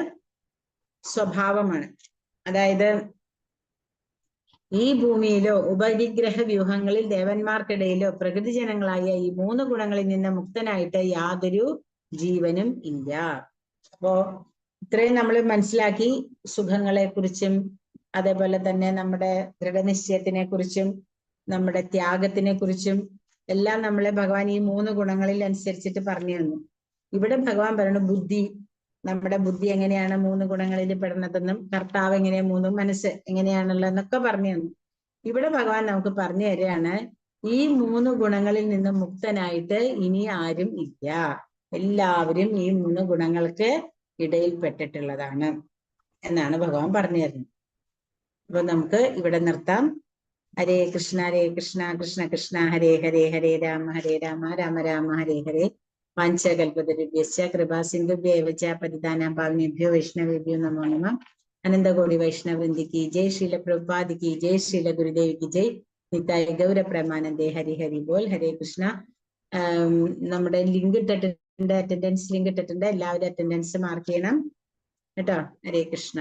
S1: സ്വഭാവമാണ്. അതായത് ഈ ഭൂമിയിലോ ഉപരിഗ്രഹ വ്യൂഹങ്ങളിൽ ദേവന്മാർക്കിടയിലോ പ്രകൃതി ജനങ്ങളായ ഈ 3 ഗുണങ്ങളിൽ നിന്ന് മുക്തനായിട്ട് യാതൊരു ജീവനും ഇല്ല. അപ്പോ ഇത്രയും നമ്മൾ മനസ്സിലാക്കി, സുഖങ്ങളെ കുറിച്ചും അതേപോലെ തന്നെ നമ്മുടെ ദൃഢനിശ്ചയത്തിനെ കുറിച്ചും നമ്മുടെ ത്യാഗത്തിനെ കുറിച്ചും എല്ലാം നമ്മളെ ഭഗവാൻ ഈ 3 ഗുണങ്ങളിൽ അനുസരിച്ചിട്ട് പറഞ്ഞു തന്നു. ഇവിടെ ഭഗവാൻ പറയുന്നു ബുദ്ധി, നമ്മുടെ ബുദ്ധി എങ്ങനെയാണ് 3 ഗുണങ്ങളിൽ പെടുന്നതെന്നും കർത്താവ് എങ്ങനെയാ 3 മനസ്സ് എങ്ങനെയാണുള്ളതെന്നൊക്കെ പറഞ്ഞു തന്നു. ഇവിടെ ഭഗവാൻ നമുക്ക് പറഞ്ഞു തരികയാണ്, ഈ 3 ഗുണങ്ങളിൽ നിന്ന് മുക്തനായിട്ട് ഇനി ആരും ഇല്ല, എല്ലാവരും ഈ 3 ഗുണങ്ങൾക്ക് ഇടയിൽപ്പെട്ടിട്ടുള്ളതാണ് എന്നാണ് ഭഗവാൻ പറഞ്ഞു തരുന്നത്. അപ്പൊ നമുക്ക് ഇവിടെ നിർത്താം. ഹരേ കൃഷ്ണ കൃഷ്ണ കൃഷ്ണ ഹരേ ഹരേ, ഹരേ രാമ രാമ രാമ ഹരേ ഹരേ. വാഞ്ചകൽപതരുഭ്യശ്ച കൃപാസിന്ധുഭ്യൈവ ച പതിതാനാം പാവനേഭ്യോ വൈഷ്ണവേഭ്യോ നമോ നമഃ. അനന്തകോടി വൈഷ്ണവൃന്ദി കി ജയ്, ശ്രീല പ്രഭുപാദി കി ജയ്, ശ്രീല ഗുരുദേവ് കി ജയ്, നിതായ ഗൗര പ്രേമാനന്ദേ. ഹരി ഹരി ബോൽ. ഹരേ കൃഷ്ണ. നമ്മുടെ ലിങ്ക് ഇട്ടിട്ടുണ്ട്, അറ്റൻഡൻസ് ലിങ്ക് ഇട്ടിട്ടുണ്ട്, എല്ലാവരും അറ്റൻഡൻസ് മാർക്ക് ചെയ്യണം കേട്ടോ. ഹരേ കൃഷ്ണ.